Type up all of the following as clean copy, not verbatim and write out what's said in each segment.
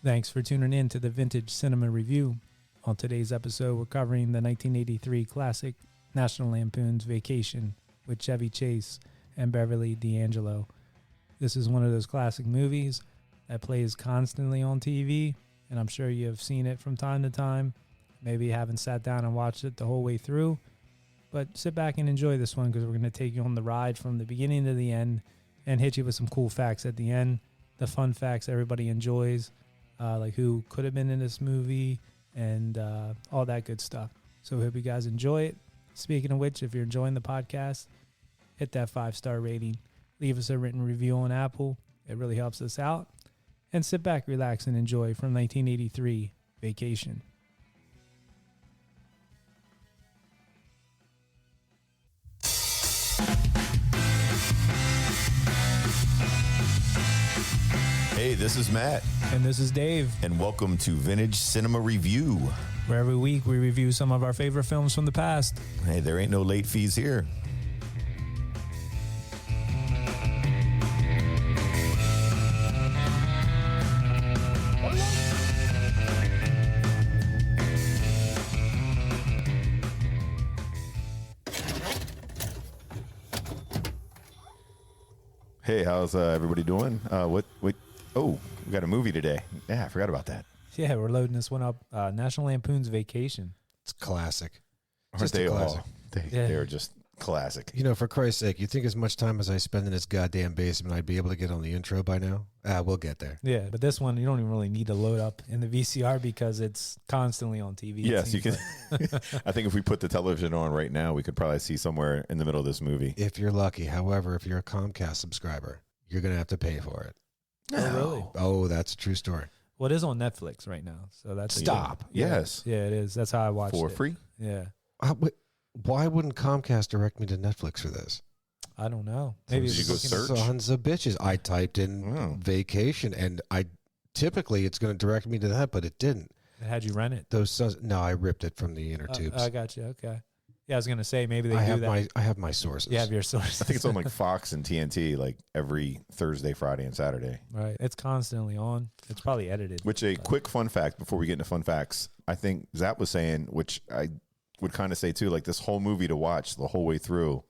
Thanks for tuning in to the Vintage Cinema Review. On today's episode, we're covering the 1983 classic National Lampoon's Vacation with Chevy Chase and Beverly D'Angelo. This is one of those classic movies that plays constantly on TV, and I'm sure you have seen it from time to time. Maybe you haven't sat down and watched it the whole way through, but sit back and enjoy this one because we're going to take you on the ride from the beginning to the end and hit you with some cool facts at the end, the fun facts everybody enjoys. Like who could have been in this movie and all that good stuff. So we hope you guys enjoy it. Speaking of which, if you're enjoying the podcast, hit that 5-star rating. Leave us a written review on Apple. It really helps us out. And sit back, relax, and enjoy from 1983 Vacation. Hey, this is Matt. And this is Dave. And welcome to Vintage Cinema Review. Where every week we review some of our favorite films from the past. Hey, there ain't no late fees here. Hey, how's everybody doing? Oh, we got a movie today. Yeah, I forgot about that. Yeah, we're loading this one up. National Lampoon's Vacation. It's classic. Aren't they all? They're just classic. You know, for Christ's sake, you think as much time as I spend in this goddamn basement, I'd be able to get on the intro by now? We'll get there. Yeah, but this one, you don't even really need to load up in the V.C.R. because it's constantly on TV. Yes, you can. I think if we put the television on right now, we could probably see somewhere in the middle of this movie. If you're lucky. However, if you're a Comcast subscriber, you're going to have to pay for it. Oh, really? Oh, that's a true story. Well, it is on Netflix right now, so that's Stop. Yes. Yeah, it is. That's how I watched it. For free? Yeah. Why wouldn't Comcast direct me to Netflix for this? I don't know. Maybe Did you go search? Sons of bitches. I typed in vacation, and typically it's going to direct me to that, but it didn't. It had you rent it? No, I ripped it from the inner tubes. I got you. Okay. Yeah, I was going to say maybe they do that. I have my sources. You have your sources. I think it's on like Fox and TNT like every Thursday, Friday, and Saturday. Right. It's constantly on. It's probably edited. Which a quick fun fact before we get into fun facts, I think Zap was saying, which I would kind of say too, like this whole movie to watch the whole way through.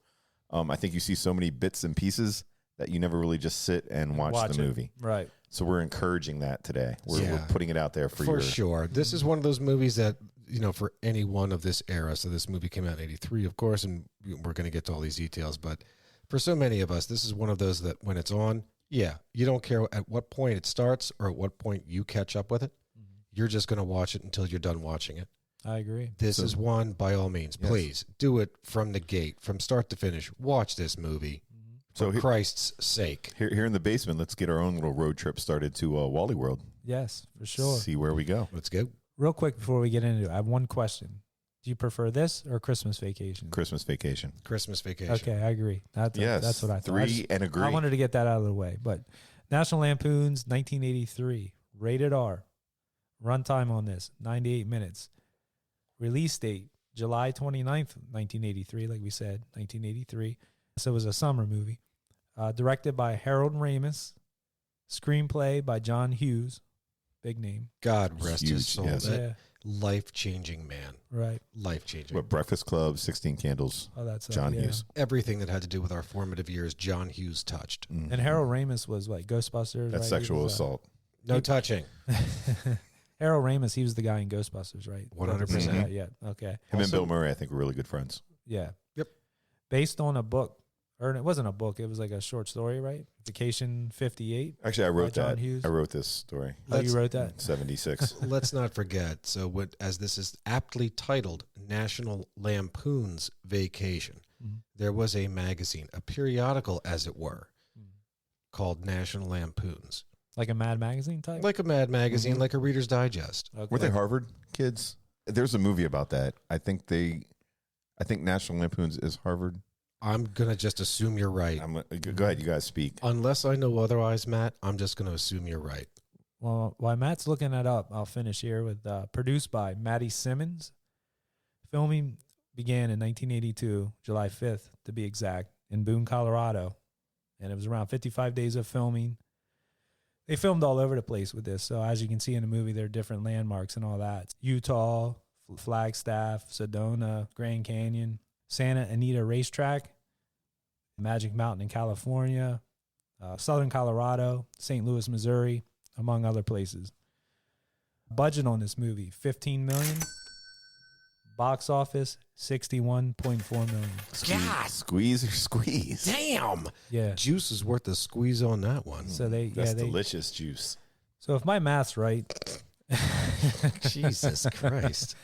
I think you see so many bits and pieces that you never really just sit and watch the movie. Right. So we're encouraging that today. We're putting it out there for sure. This is one of those movies that, you know, for anyone of this era. So this movie came out in 83, of course, and we're going to get to all these details. But for so many of us, this is one of those that when it's on, you don't care at what point it starts or at what point you catch up with it. Mm-hmm. You're just going to watch it until you're done watching it. I agree. This is one, by all means, please do it from the gate, from start to finish. Watch this movie. For Christ's sake. Here in the basement, let's get our own little road trip started to Wally World. Yes, for sure. See where we go. Let's go. Real quick before we get into it, I have one question. Do you prefer this or Christmas Vacation? Christmas Vacation. Christmas Vacation. Okay, I agree. That's what I thought. Agree. I wanted to get that out of the way. But National Lampoon's 1983, rated R. Runtime on this, 98 minutes. Release date, July 29th, 1983, like we said, 1983. So it was a summer movie. Directed by Harold Ramis. Screenplay by John Hughes. Big name. God rest his soul. Yes. Life-changing man. Right. Life-changing. What, Breakfast Club, 16 Candles, that's John Hughes. Everything that had to do with our formative years, John Hughes touched. Mm-hmm. And Harold Ramis was like Ghostbusters. That's sexual assault. No touching. Harold Ramis, he was the guy in Ghostbusters, right? 100%. Yeah, okay. Him and Bill Murray, I think, were really good friends. Yeah. Yep. Based on a book. Or it wasn't a book. It was like a short story, right? Vacation 58. Actually, I wrote John that. Hughes. I wrote this story. Oh, you wrote that? 76. Let's not forget. So as this is aptly titled National Lampoon's Vacation, there was a magazine, a periodical, as it were, called National Lampoons. Like a Mad Magazine type? Like a Mad Magazine, like a Reader's Digest. Okay. Were they Harvard kids? There's a movie about that. I think National Lampoons is Harvard. I'm going to just assume you're right. Go ahead, you guys speak. Unless I know otherwise, Matt, I'm just going to assume you're right. Well, while Matt's looking that up, I'll finish here with produced by Matty Simmons. Filming began in 1982, July 5th to be exact, in Boone, Colorado. And it was around 55 days of filming. They filmed all over the place with this. So as you can see in the movie, there are different landmarks and all that. Utah, Flagstaff, Sedona, Grand Canyon, Santa Anita Racetrack, Magic Mountain in California, Southern Colorado, St. Louis, Missouri, among other places. Budget on this movie, $15 million. Box office, $61.4 million. God, Squeeze or squeeze? damn. Yeah. Juice is worth the squeeze on that one. So That's delicious juice. So if my math's right, Jesus Christ.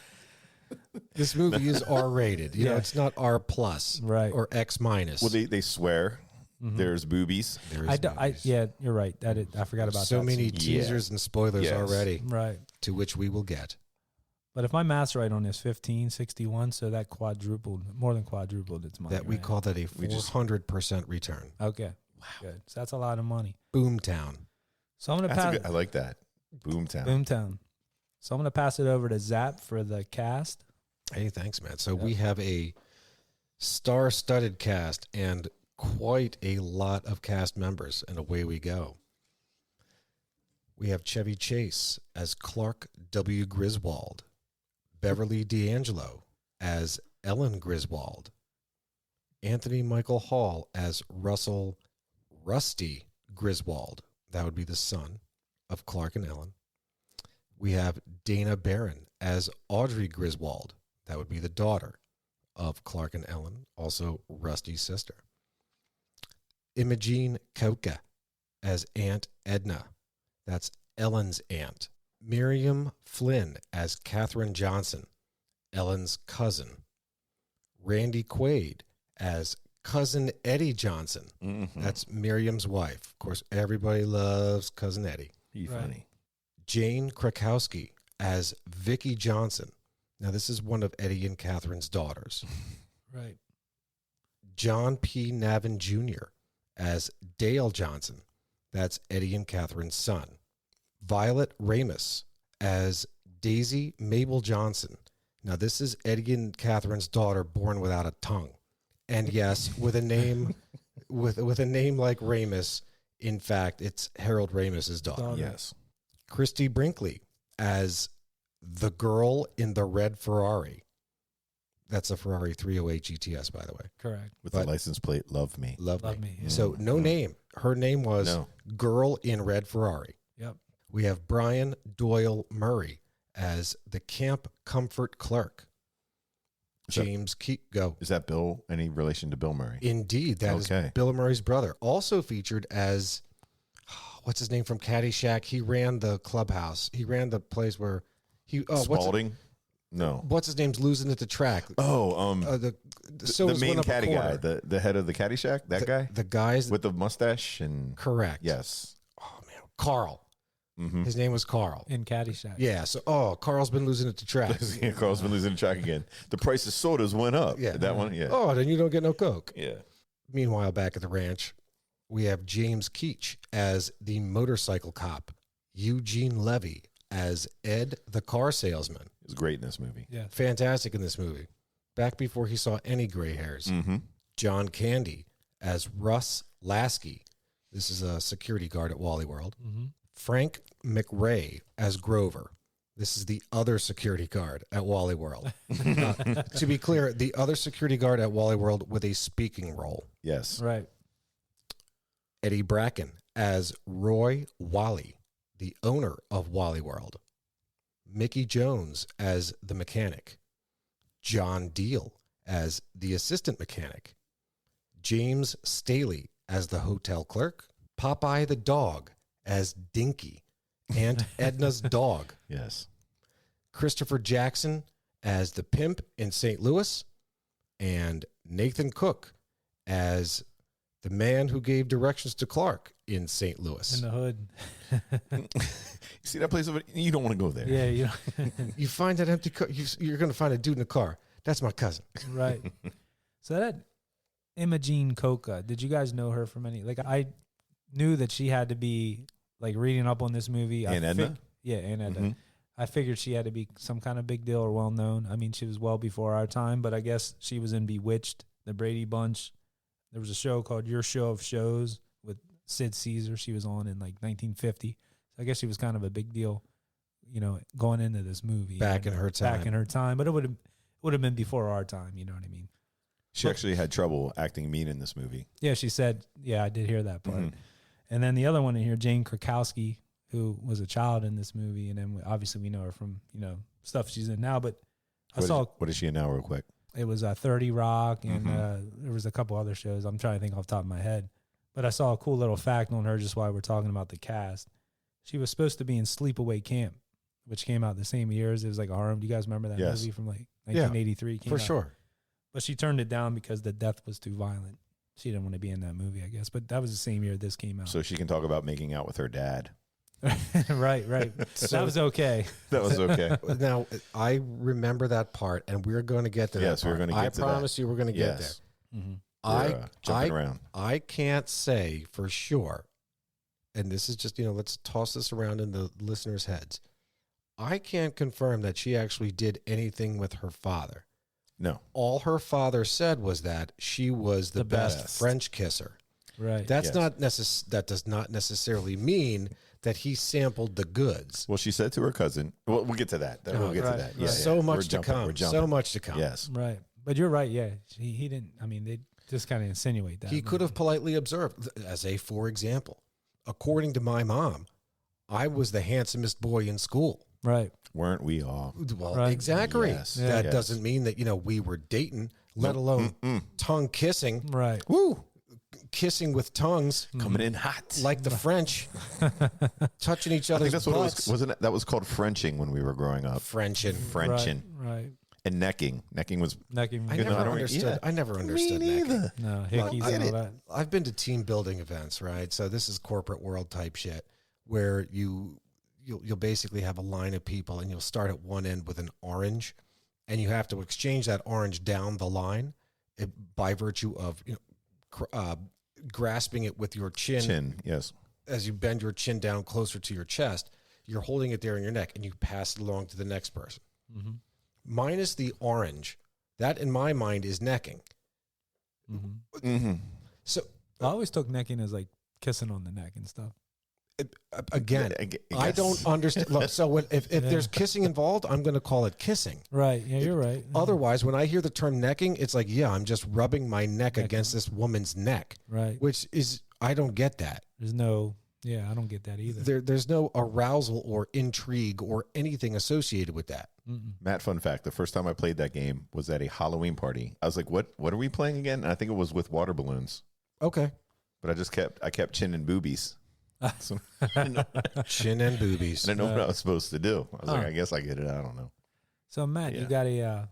This movie is R-rated. You know, it's not R plus Right. or X minus. Well, they swear Mhm. there's boobies. There is movies. yeah, you're right. I forgot about so that. many Yeah. teasers and spoilers Yes. already, Right. to which we will get. But if my math's right on this, 15, 61, so that more than quadrupled its money. That we right? call that a We just- 400% return. Okay. Wow. Good. So that's a lot of money. Boomtown. So I'm going to That's pass I like that. Boomtown. Boomtown. So I'm going to pass it over to Zap for the cast. Hey, thanks, man. So we have a star-studded cast and quite a lot of cast members, and away we go. We have Chevy Chase as Clark W. Griswold, Beverly D'Angelo as Ellen Griswold, Anthony Michael Hall as Russell Rusty Griswold. That would be the son of Clark and Ellen. We have Dana Barron as Audrey Griswold. That would be the daughter of Clark and Ellen, also Rusty's sister. Imogene Coca as Aunt Edna. That's Ellen's aunt. Miriam Flynn as Katherine Johnson, Ellen's cousin. Randy Quaid as Cousin Eddie Johnson. Mm-hmm. That's Miriam's wife. Of course, everybody loves Cousin Eddie. He's Right. funny. Jane Krakowski as Vicky Johnson. Now, this is one of Eddie and Catherine's daughters. Right. John P. Navin Jr. as Dale Johnson. That's Eddie and Catherine's son. Violet Ramus as Daisy Mabel Johnson. Now, this is Eddie and Catherine's daughter born without a tongue. And yes, with a name with a name like Ramus, in fact, it's Harold Ramus's daughter. Yes. Christy Brinkley as the girl in the red Ferrari. That's a Ferrari 308 GTS, by the way. Correct. With But- the license plate, love me. Love Love me. me. Yeah. So no name. Her name was No. Girl in Red Ferrari. Yep. We have Brian Doyle Murray as the camp comfort clerk. Is that- James Go. Is that Bill? Any relation to Bill Murray? Indeed, that is Okay. Bill Murray's brother. Also featured as, what's his name from Caddyshack? He ran the clubhouse. He ran the place where he. Oh, Spalding? No. what's his name's losing at the track? Oh, The the main caddy guy, the head of the Caddyshack, that guy The guys with the mustache and correct. yes. Oh man, Carl. Mm-hmm. His name was Carl. In Caddyshack. Yeah. So, Carl's been losing it to track. Carl's been losing the track again. The price of sodas went up. Yeah. That one. Yeah. Oh, then you don't get no Coke. Yeah. Meanwhile, back at the ranch, we have James Keach as the motorcycle cop, Eugene Levy as Ed the car salesman. It was great in this movie. Yeah. Fantastic in this movie. Back before he saw any gray hairs. Mm-hmm. John Candy as Russ Lasky. This is a security guard at Wally World. Mm-hmm. Frank McRae as Grover. This is the other security guard at Wally World. To be clear, the other security guard at Wally World with a speaking role. Yes. Right. Eddie Bracken as Roy Wally, the owner of Wally World. Mickey Jones as the mechanic. John Deal as the assistant mechanic. James Staley as the hotel clerk. Popeye the dog as Dinky, Aunt Edna's dog. Yes. Christopher Jackson as the pimp in St. Louis, and Nathan Cook as the man who gave directions to Clark in St. Louis. In the hood. You see that place over? You don't want to go there. Yeah. You You find that empty car, you're going to find a dude in the car. That's my cousin. right. So that Imogene Coca, did you guys know her from any? Like, I knew that she had to be like reading up on this movie. Aunt Edna? Yeah, Aunt Edna. Mhm. I figured she had to be some kind of big deal or well known. I mean, she was well before our time, but I guess she was in Bewitched, The Brady Bunch. There was a show called Your Show of Shows with Sid Caesar. She was on in like 1950. So I guess she was kind of a big deal, you know, going into this movie. Back in her time. Back in her time. But it would have been before our time, you know what I mean? She actually had trouble acting mean in this movie. Yeah, she said, yeah, I did hear that part. Mhm. And then the other one in here, Jane Krakowski, who was a child in this movie. And then obviously we know her from, you know, stuff she's in now. But What is she in now, real quick? it was 30 Rock, and there was a couple other shows. I'm trying to think off the top of my head. But I saw a cool little fact on her just while we're talking about the cast. She was supposed to be in Sleepaway Camp, which came out the same year as it was like a horror. Do you guys remember that Yes. movie from like 1983? For sure. But she turned it down because the death was too violent. She didn't want to be in that movie, I guess. But that was the same year this came out. So she can talk about making out with her dad. right. That was okay. That was okay. Now, I remember that part, and we're going to get to that. Yes, we're going to get to that. I promise you we're going to get Yes. there. Mm-hmm. We're, jumping around. I can't say for sure, and this is just, let's toss this around in the listeners' heads. I can't confirm that she actually did anything with her father. No. All her father said was that she was the best best. French kisser. Right. That's Yes. not that does not necessarily mean that he sampled the goods. Well, she said to her cousin, we'll get to that. We'll get right, to that. right. Yeah, So yeah. much We're to jumping, come. we're jumping. So much to come. Yes. Right. But you're right. Yeah. He didn't. I mean, they just kind of insinuate that. He could have politely observed, for example, according to my mom, I was the handsomest boy in school. Right. Weren't we all? Well, Right. exactly. Yes. Yeah. That Yes. doesn't mean that, we were dating, let alone tongue kissing. Right. Woo! Kissing with tongues, Coming in hot. like the French, touching each I other's think that's what it butts. was. Wasn't it? That was called Frenching when we were growing up. Frenching. Frenching. Right. And necking. Necking was. Necking. I Good, no, never I don't- understood. yeah. I never understood Me necking. neither. No, Well, hickeys I and all get that. I've been to team building events, right? So this is corporate world type shit where you'll basically have a line of people and you'll start at one end with an orange and you have to exchange that orange down the line by virtue of grasping it with your chin Yes. as you bend your chin down closer to your chest. You're holding it there in your neck and you pass it along to the next person. Mm-hmm. Minus the orange, that in my mind is necking. Mm-hmm. Mm-hmm. So I always took necking as like kissing on the neck and stuff. again, I don't understand. Look, so if there's kissing involved, I'm going to call it kissing. Right. Yeah, you're right. Otherwise, when I hear the term necking, it's like, yeah, I'm just rubbing my neck against this woman's neck, Right. which is, I don't get that. There's no, I don't get that either. There's no arousal or intrigue or anything associated with that. Mm-mm. Matt, fun fact: the first time I played that game was at a Halloween party. I was like, "What? What are we playing again?" And I think it was with water balloons. Okay. But I kept chinning boobies. So, I didn't know, Chin and boobies. I didn't know what I was supposed to do. I was like, Huh. I guess I get it. I don't know. So Matt, Yeah. you got a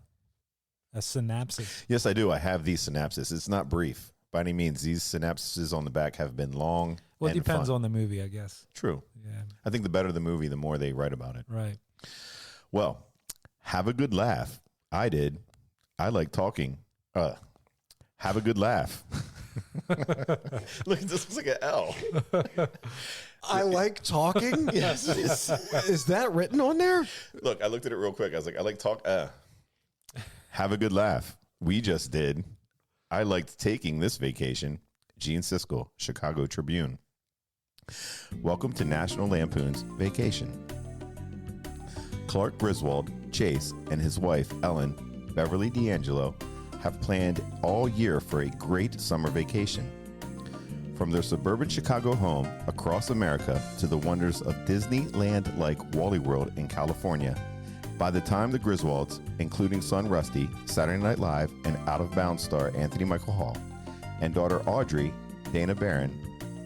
synapsis. Yes, I do. I have these synapses. It's not brief by any means. These synapses on the back have been long. Well, it and depends fun. on the movie, I guess. True. Yeah. I think the better the movie, the more they write about it. Right. Well, have a good laugh. I did. I like talking. Have a good laugh. Look, this looks like an L. I like talking. Yes. Is that written on there? Look, I looked at it real quick. I was like, I like talk. Have a good laugh. We just did. I liked taking this vacation. Gene Siskel, Chicago Tribune. Welcome to National Lampoon's Vacation. Clark Griswold, Chase, and his wife, Ellen, Beverly D'Angelo, have planned all year for a great summer vacation. From their suburban Chicago home across America to the wonders of Disneyland-like Wally World in California, by the time the Griswolds, including son Rusty, Saturday Night Live, and Out of Bounds star Anthony Michael Hall, and daughter Audrey, Dana Barron,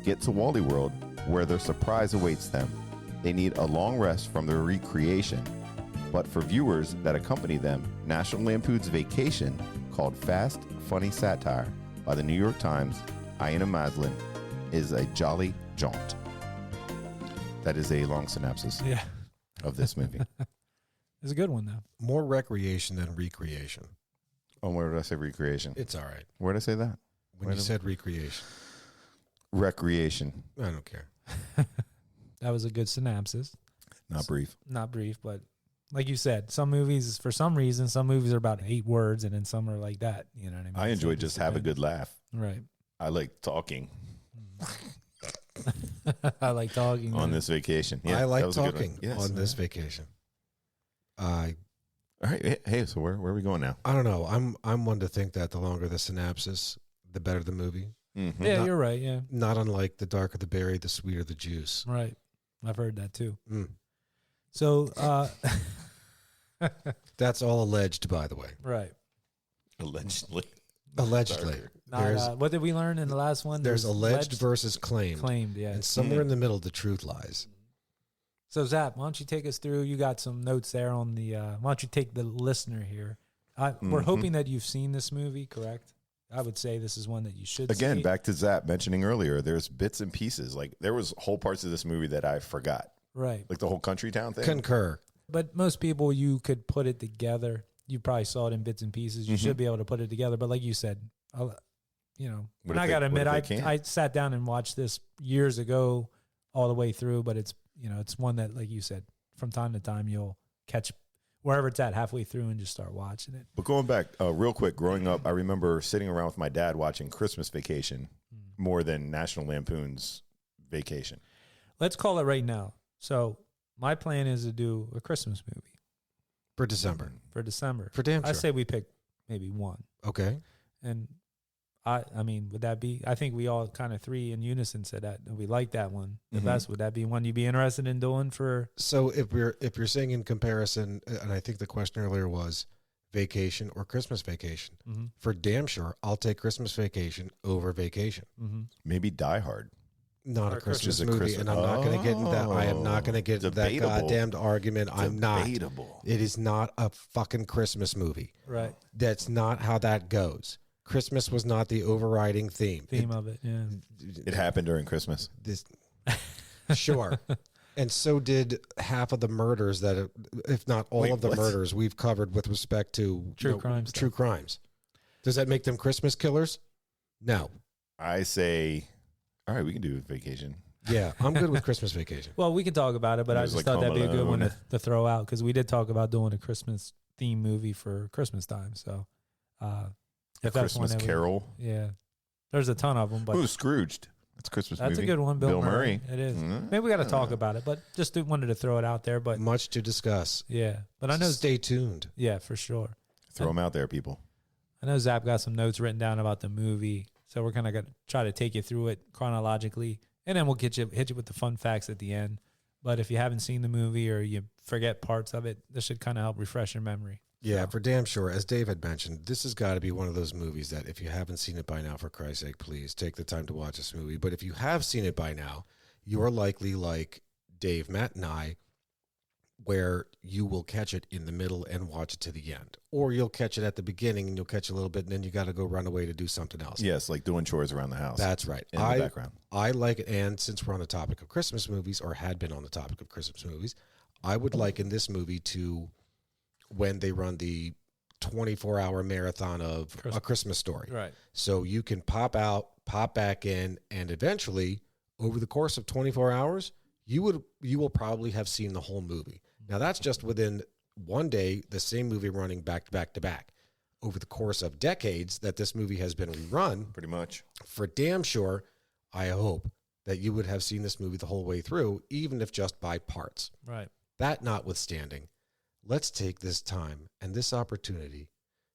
get to Wally World, where their surprise awaits them, they need a long rest from their recreation. But for viewers that accompany them, National Lampoon's Vacation, called Fast, Funny Satire by the New York Times, Ian Maslin, is a jolly jaunt. That is a long synopsis Yeah. of this movie. It's a good one, though. More recreation than recreation. Oh, where did I say recreation? It's all right. Where did I say that? When you said recreation, Recreation. I don't care. That was a good synopsis. Not brief. Not brief, but like you said, some movies, for some reason, some movies are about 8 words, and then some are like that. You know what I mean? I So enjoy it just have a depends. good laugh. Right. I like talking. I like talking on man. this vacation. Yeah, I that like was a good one. talking Yes. on this vacation. All right. Hey, so where are we going now? I don't know. I'm one to think that the longer the synopsis, the better the movie. Mm-hmm. Yeah, Not- you're right. Yeah, Not unlike the darker the berry, the sweeter the juice. right. I've heard that too. Mm. So, That's all alleged, by the way. right. Allegedly. Allegedly. Darker. There's What did we learn in the last one? there's alleged versus claimed. claimed. Yeah. And somewhere in the middle, the truth lies. So Zap, why don't you take us through? You got some notes there on the. Why don't you take the listener here? We're hoping that you've seen this movie, correct? I would say this is one that you should Again, see. back to Zap mentioning earlier, there's bits and pieces. Like there was whole parts of this movie that I forgot. Right. Like the whole country town thing. Concur. But most people, you could put it together. You probably saw it in bits and pieces. You should be able to put it together. But like you said, What and if I got to what admit, if they can't? I sat down and watched this years ago all the way through. But it's, it's one that, like you said, from time to time, you'll catch wherever it's at halfway through and just start watching it. But going back real quick, growing up, I remember sitting around with my dad watching Christmas Vacation more than National Lampoon's Vacation. Let's call it right now. So my plan is to do a Christmas movie For December. for December. For damn sure. I say we pick maybe one. Okay. And I mean, would that be? I think we all kind of three in unison said that we like that one the best. Would that be one you'd be interested in doing for? So if you're saying in comparison, and I think the question earlier was Vacation or Christmas Vacation. For damn sure, I'll take Christmas Vacation over Vacation. Maybe Die Hard. Not Or a Christmas Christmas- movie, Christmas- and I'm not going to get into that. I am not going to get into that Debatable. goddamned argument. I'm not. Debatable. It is not a fucking Christmas movie. Right. That's not how that goes. Christmas was not the overriding theme. Theme of it. Yeah. It happened during Christmas. This, sure. And so did half of the murders that, if not all Wait, of the what? murders we've covered with respect to True crime stuff. True crimes. Does that make them Christmas killers? No. I say, all right, we can do Vacation. Yeah, I'm good with Christmas Vacation. Well, we can talk about it, but I There's just like thought that'd be a Home good one Alone. to throw out because we did talk about doing a Christmas theme movie for Christmas time. So, if that's one Christmas that we- Carol. yeah, there's a ton of them, but Who's Scrooged? That's a Christmas that's movie. a good one. Bill Murray. It is. Mm. Maybe we got to talk about it, but just wanted to throw it out there. But Much to discuss. yeah, but I know. Stay tuned. Yeah, for sure. Throw them out there, people. I know Zap got some notes written down about the movie, so we're kind of going to try to take you through it chronologically, and then we'll hit you with the fun facts at the end. But if you haven't seen the movie or you forget parts of it, this should kind of help refresh your memory. Yeah, for damn sure. As Dave had mentioned, this has got to be one of those movies that if you haven't seen it by now, for Christ's sake, please take the time to watch this movie. But if you have seen it by now, you're likely like Dave, Matt, and I, where you will catch it in the middle and watch it to the end. Or you'll catch it at the beginning and you'll catch a little bit and then you got to go run away to do something else. Yes, like doing chores around the house. That's right. in the background. I like it. And since we're on the topic of Christmas movies, or had been on the topic of Christmas movies, I would liken this movie to when they run the 24-hour marathon of A Christmas Story. Right. So you can pop out, pop back in, and eventually, over the course of 24 hours, you will probably have seen the whole movie. Now, that's just within one day, the same movie running back to back to back. Over the course of decades that this movie has been rerun, Pretty much. for damn sure, I hope that you would have seen this movie the whole way through, even if just by parts. Right. That notwithstanding, let's take this time and this opportunity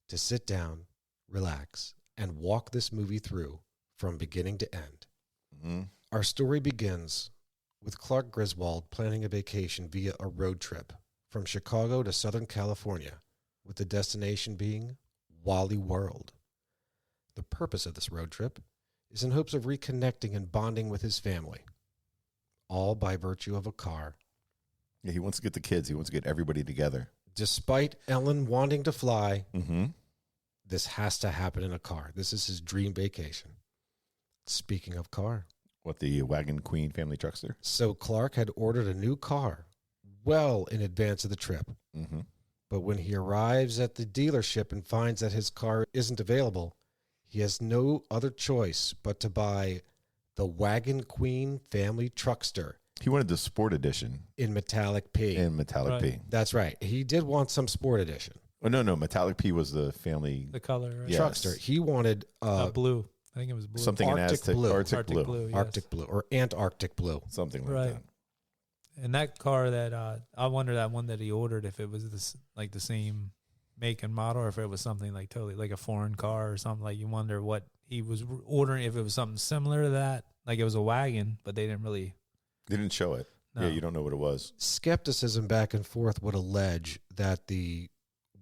to sit down, relax, and walk this movie through from beginning to end. Mm-hmm. Our story begins with Clark Griswold planning a vacation via a road trip from Chicago to Southern California, with the destination being Wally World. The purpose of this road trip is in hopes of reconnecting and bonding with his family, all by virtue of a car. Yeah, he wants to get the kids. He wants to get everybody together. Despite Ellen wanting to fly, Mm-hmm. this has to happen in a car. This is his dream vacation. Speaking of car, What, the Wagon Queen family truckster? so Clark had ordered a new car well in advance of the trip. Mm-hmm. But when he arrives at the dealership and finds that his car isn't available, he has no other choice but to buy the Wagon Queen family truckster He wanted the Sport Edition in metallic P. in Metallic Right. P. That's right. He did want some Sport Edition. Oh, no. Metallic P was the family. The color, right? Yeah. Yes. Truckster. He wanted Blue. I think it was blue. Something in Arctic Aztec. blue. Arctic blue. Yes. Arctic blue or Antarctic blue. Something like Right. that. And that car that I wonder that one that he ordered if it was this like the same make and model or if it was something like totally like a foreign car or something. Like you wonder what he was ordering, if it was something similar to that, like it was a wagon, but they didn't really. They didn't show it. No. Yeah, you don't know what it was. Skepticism back and forth would allege that the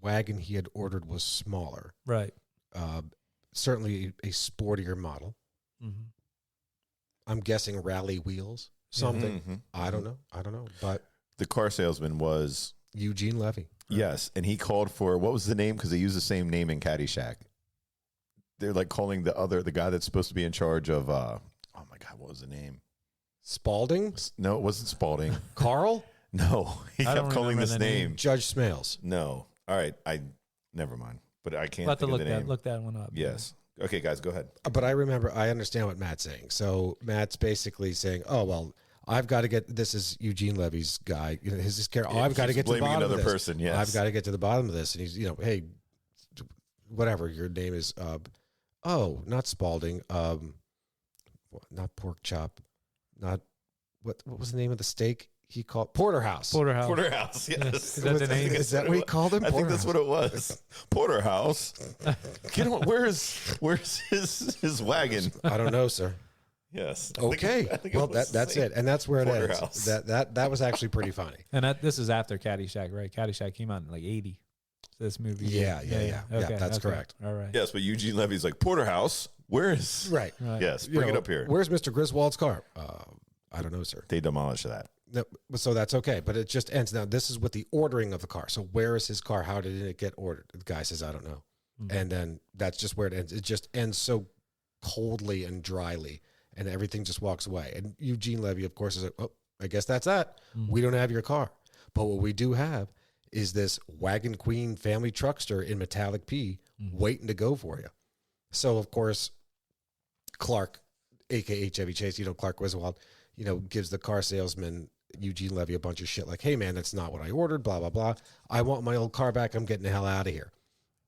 wagon he had ordered was smaller. Right. Certainly a sportier model. Mm-hmm. I'm guessing rally wheels. Something. Mhm. I don't know. But The car salesman was, Eugene Levy. yes, and he called for, what was the name? Because they use the same name in Caddyshack. They're like calling the guy that's supposed to be in charge of, oh my God, what was the name? Spalding? No, it wasn't Spalding. Carl? No, he I don't kept calling remember this the name. name. Judge Smales. No. All right, never mind. But I can't We'll have to think of the name. look that one up. Yes. Okay, guys, go ahead. But I understand what Matt's saying. So Matt's basically saying, oh, well, I've got to get, this is Eugene Levy's guy. You know, his character. Yeah, I've got to he's get to the blaming bottom of another this. person, yes. I've got to get to the bottom of this. And he's, hey, whatever your name is. Not Spalding. Not pork chop. Not what was the name of the steak he called Porterhouse. Porterhouse. Porterhouse, yes. Is that the name? Is that what he called him? I think that's Porterhouse. what it was. Porterhouse. Get on, where's his wagon? I don't know, sir. Yes. Okay. I think it Well, was the that's same. it, and that's where it Porterhouse. ends. That was actually pretty funny. And this is after Caddyshack, right? Caddyshack came out in like 80. So this movie. Yeah. Okay, That's correct. All right. Yes, but Eugene Levy's like, Porterhouse, where is? Right. Right. Yes, You bring it know, up here. Where's Mr. Griswold's car? I don't know, sir. They demolished that. No, so that's okay, but it just ends. Now, this is with the ordering of the car. So where is his car? How did it get ordered? The guy says, I don't know. Mhm. And then that's just where it ends. It just ends so coldly and dryly, and everything just walks away. And Eugene Levy, of course, is like, oh, I guess that's that. Mhm. We don't have your car. But what we do have is this Wagon Queen family truckster in metallic P Mhm. waiting to go for you. So, of course, Clark, a.k.a. Chevy Chase, Clark Griswold, gives the car salesman Eugene Levy a bunch of shit like, hey, man, that's not what I ordered, blah, blah, blah. I want my old car back. I'm getting the hell out of here.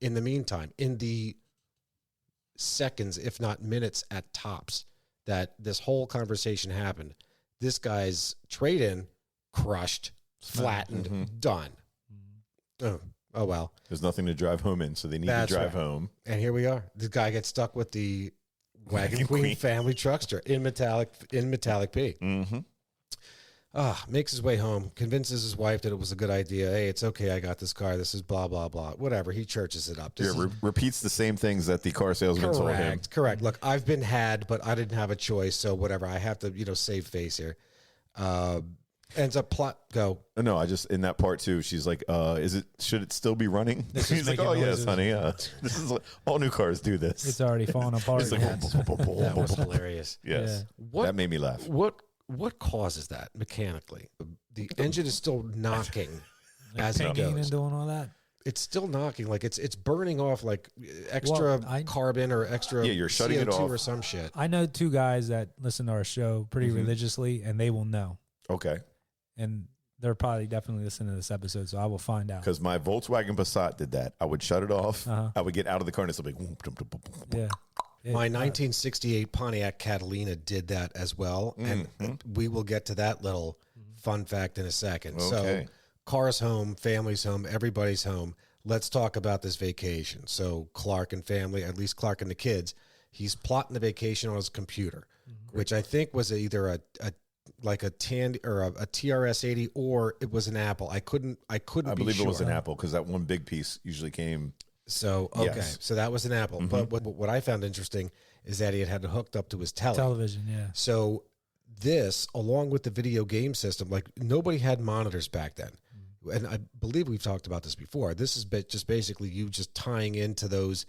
In the meantime, in the seconds, if not minutes at tops, that this whole conversation happened, this guy's trade-in crushed, flattened, Mhm. done. Mhm. Oh, well. There's nothing to drive home in, so they need That's to drive right. home. And here we are. The guy gets stuck with the Wagon Wagon Queen Queen. family truckster in metallic P. Mm-hmm. Makes his way home, convinces his wife that it was a good idea. Hey, it's okay. I got this car. This is blah, blah, blah. Whatever. He churches it up. This is Repeats the same things that the car salesman told him. correct. Look, I've been had, but I didn't have a choice. So whatever. I have to, save face here. Ends up go. Oh, no, I just in that part too. She's like, should it still be running?" It's just He's like, making "Oh yes, noises. honey. This is all new cars do this." It's already falling apart. It's like, That was hilarious. yes, What that made me laugh. What causes that mechanically? The engine is still knocking as it Pinging and goes. doing all that. It's still knocking, like it's burning off like extra Well, carbon or extra Yeah, you're shutting it CO2 off. or some shit. I know two guys that listen to our show pretty Mhm. religiously, and they will know. Okay, And they're probably definitely listening to this episode, so I will find out. because my Volkswagen Passat did that. I would shut it off. Uh-huh. I would get out of the car and it's like, Yeah. My 1968 Pontiac Catalina did that as well, and we will get to that little fun fact in a second. Okay. So, cars home, family's home, everybody's home. Let's talk about this vacation. So, Clark and family, at least Clark and the kids, he's plotting the vacation on his computer, which I think was either a Tandy or a TRS-80 or it was an Apple. I couldn't. I be believe sure. it was an Apple because that one big piece usually came. So okay, Yes. so that was an Apple. But what I found interesting is that he had it hooked up to his Television, yeah. So this, along with the video game system, like nobody had monitors back then, and I believe we've talked about this before. This is just basically you just tying into those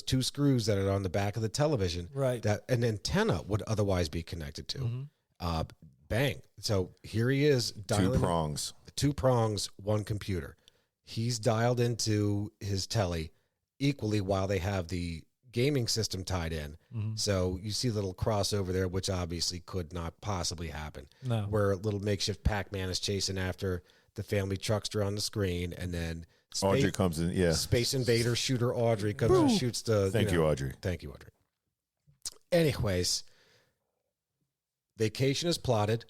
two screws that are on the back of the television, Right. that an antenna would otherwise be connected to. Bang! So here he is dialing Two prongs. 2 prongs, 1 computer. He's dialed into his telly equally while they have the gaming system tied in. So you see a little crossover there, which obviously could not possibly happen. No. Where a little makeshift Pac-Man is chasing after the family truckster on the screen, and then Audrey comes in. Yeah. Space Invader shooter Audrey comes and shoots the. Thank you, Audrey. Thank you, Audrey. Anyways, vacation is plotted.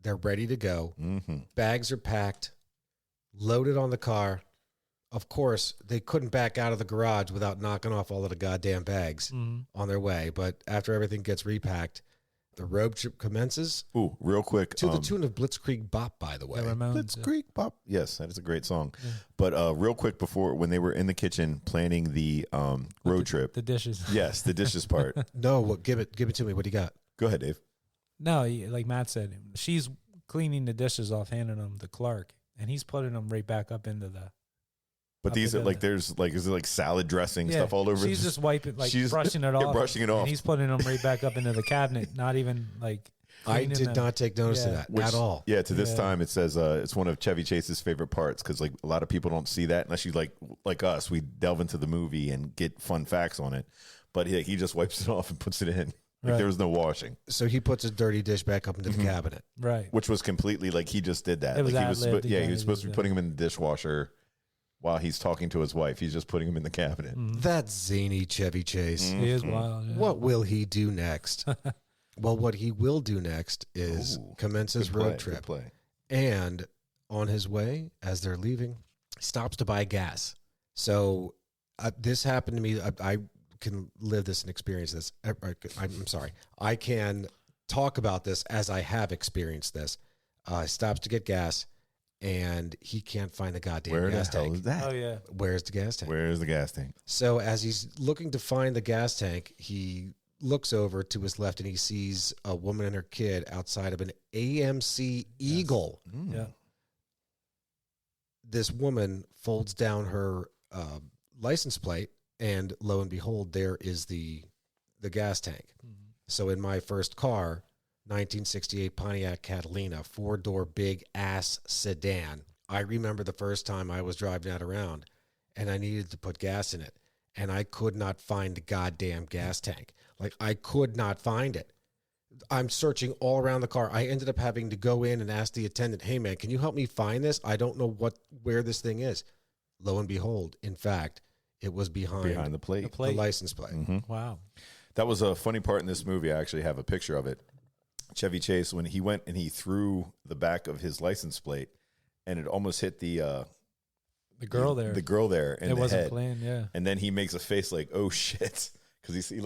They're ready to go. Mm-hmm. Bags are packed, loaded on the car. Of course, they couldn't back out of the garage without knocking off all of the goddamn bags on their way. But after everything gets repacked, the road trip commences. Ooh, real quick. To the tune of Blitzkrieg Bop, by the way. Blitzkrieg Bop. Yes, that is a great song. Yeah. But real quick, before, when they were in the kitchen planning the road trip. The dishes. Yes, the dishes part. No, give it to me. What do you got? Go ahead, Dave. No, like Matt said, she's cleaning the dishes off, handing them to Clark, and he's putting them right back up into the... But these are like, there's like, is it like salad dressing stuff all over? She's just wiping, like brushing it off. Brushing it off. And he's putting them right back up into the cabinet, not even like... I did not take notice of that at all. Yeah, to this time, it says it's one of Chevy Chase's favorite parts because like a lot of people don't see that unless you like us. We delve into the movie and get fun facts on it. But he just wipes it off and puts it in. Like there was no washing. So he puts a dirty dish back up into the cabinet. Right. Which was completely like he just did that. It was like he was he was supposed to be putting him in the dishwasher while he's talking to his wife. He's just putting him in the cabinet. That's zany Chevy Chase. He is wild. Yeah. What will he do next? Well, what he will do next is commence his road trip. And on his way, as they're leaving, stops to buy gas. So this happened to me. I can live this and experience this. I'm sorry. I can talk about this as I have experienced this. Stops to get gas, and he can't find the goddamn gas tank. Where the hell is that? Oh, yeah. Where's the gas tank? Where's the gas tank? So as he's looking to find the gas tank, he looks over to his left and he sees a woman and her kid outside of an AMC Eagle. Yeah. This woman folds down her license plate, and lo and behold, there is the gas tank. So in my first car, 1968 Pontiac Catalina, 4-door big ass sedan. I remember the first time I was driving that around and I needed to put gas in it, and I could not find the goddamn gas tank. Like, I could not find it. I'm searching all around the car. I ended up having to go in and ask the attendant, hey man, can you help me find this? I don't know where this thing is. Lo and behold, in fact, it was behind the plate. The license plate. Wow. That was a funny part in this movie. I actually have a picture of it. Chevy Chase, when he went and he threw the back of his license plate, and it almost hit the girl there. The girl there in the head. It wasn't planned, yeah. And then he makes a face like, "Oh shit," because he